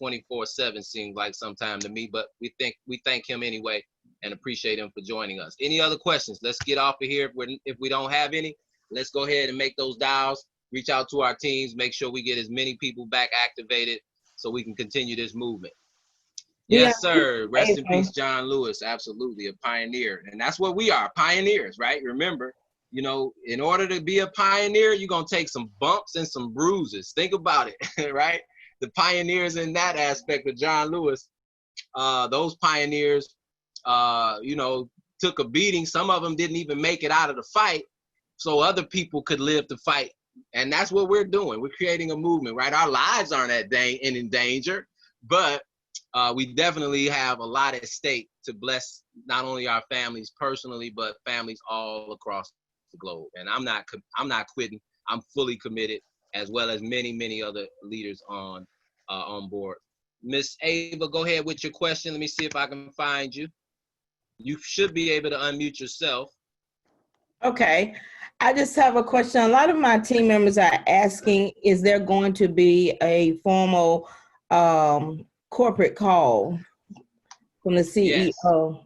24/7, seems like sometime to me, but we thank him anyway and appreciate him for joining us. Any other questions? Let's get off of here. If we don't have any, let's go ahead and make those dials, reach out to our teams, make sure we get as many people back activated so we can continue this movement. Yes, sir. Rest in peace, John Lewis. Absolutely, a pioneer. And that's what we are, pioneers, right? Remember, you know, in order to be a pioneer, you're going to take some bumps and some bruises. Think about it, right? The pioneers in that aspect of John Lewis, those pioneers, you know, took a beating. Some of them didn't even make it out of the fight so other people could live to fight. And that's what we're doing. We're creating a movement, right? Our lives aren't in danger, but we definitely have a lot at stake to bless not only our families personally, but families all across the globe. And I'm not quitting. I'm fully committed, as well as many other leaders on board. Miss Ava, go ahead with your question. Let me see if I can find you. You should be able to unmute yourself. Okay. I just have a question. A lot of my team members are asking, is there going to be a formal corporate call from the CEO?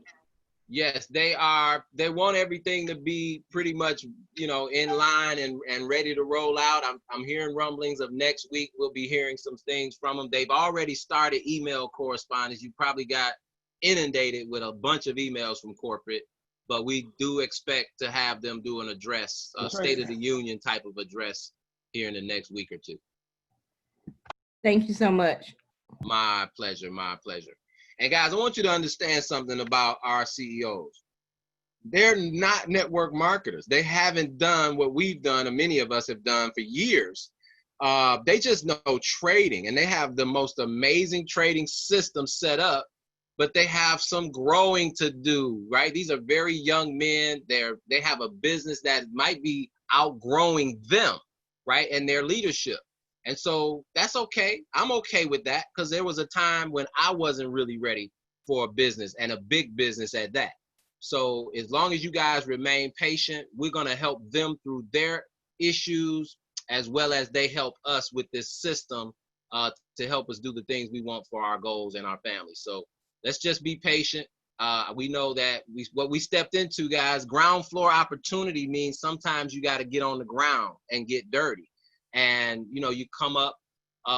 Yes, they are. They want everything to be pretty much, you know, in line and ready to roll out. I'm hearing rumblings of next week. We'll be hearing some things from them. They've already started email correspondence. You probably got inundated with a bunch of emails from corporate, but we do expect to have them do an address, a State of the Union type of address here in the next week or two. Thank you so much. My pleasure, my pleasure. And guys, I want you to understand something about our CEOs. they're not network marketers. They haven't done what we've done, and many of us have done for years. They just know trading, and they have the most amazing trading system set up, but they have some growing to do, right? These are very young men. They have a business that might be outgrowing them, right? And their leadership. And so that's okay. I'm okay with that, because there was a time when I wasn't really ready for a business, and a big business at that. So as long as you guys remain patient, we're going to help them through their issues, as well as they help us with this system to help us do the things we want for our goals and our families. So let's just be patient. We know that what we stepped into, guys, ground floor opportunity means sometimes you got to get on the ground and get dirty. And, you know, you come up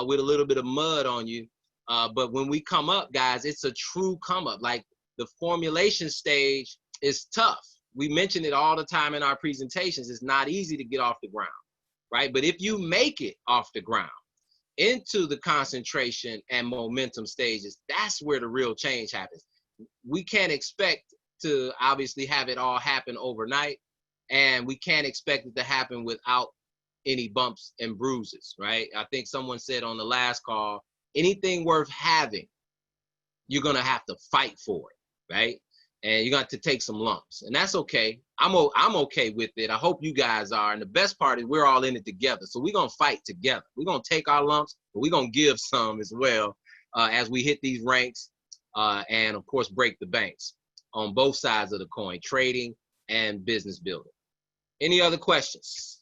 with a little bit of mud on you. But when we come up, guys, it's a true come up. Like, the formulation stage is tough. We mention it all the time in our presentations. It's not easy to get off the ground, right? But if you make it off the ground into the concentration and momentum stages, that's where the real change happens. We can't expect to obviously have it all happen overnight, and we can't expect it to happen without any bumps and bruises, right? I think someone said on the last call, anything worth having, you're gonna have to fight for it, right? And you're gonna have to take some lumps, and that's okay. I'm okay with it. I hope you guys are. And the best part is we're all in it together. So we're gonna fight together. We're gonna take our lumps, but we're gonna give some as well as we hit these ranks, and of course break the banks on both sides of the coin, trading and business building. Any other questions?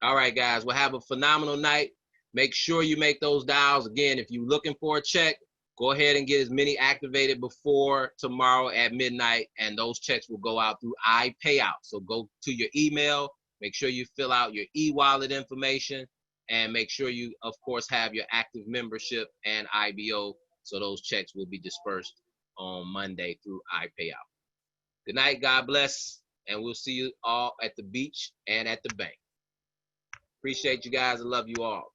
All right, guys, we'll have a phenomenal night. Make sure you make those dials. Again, if you're looking for a check, go ahead and get as many activated before tomorrow at midnight, and those checks will go out through iPayout. So go to your email, make sure you fill out your e-wallet information, and make sure you, of course, have your active membership and IBO, so those checks will be dispersed on Monday through iPayout. Good night, God bless, and we'll see you all at the beach and at the bank. Appreciate you guys. I love you all.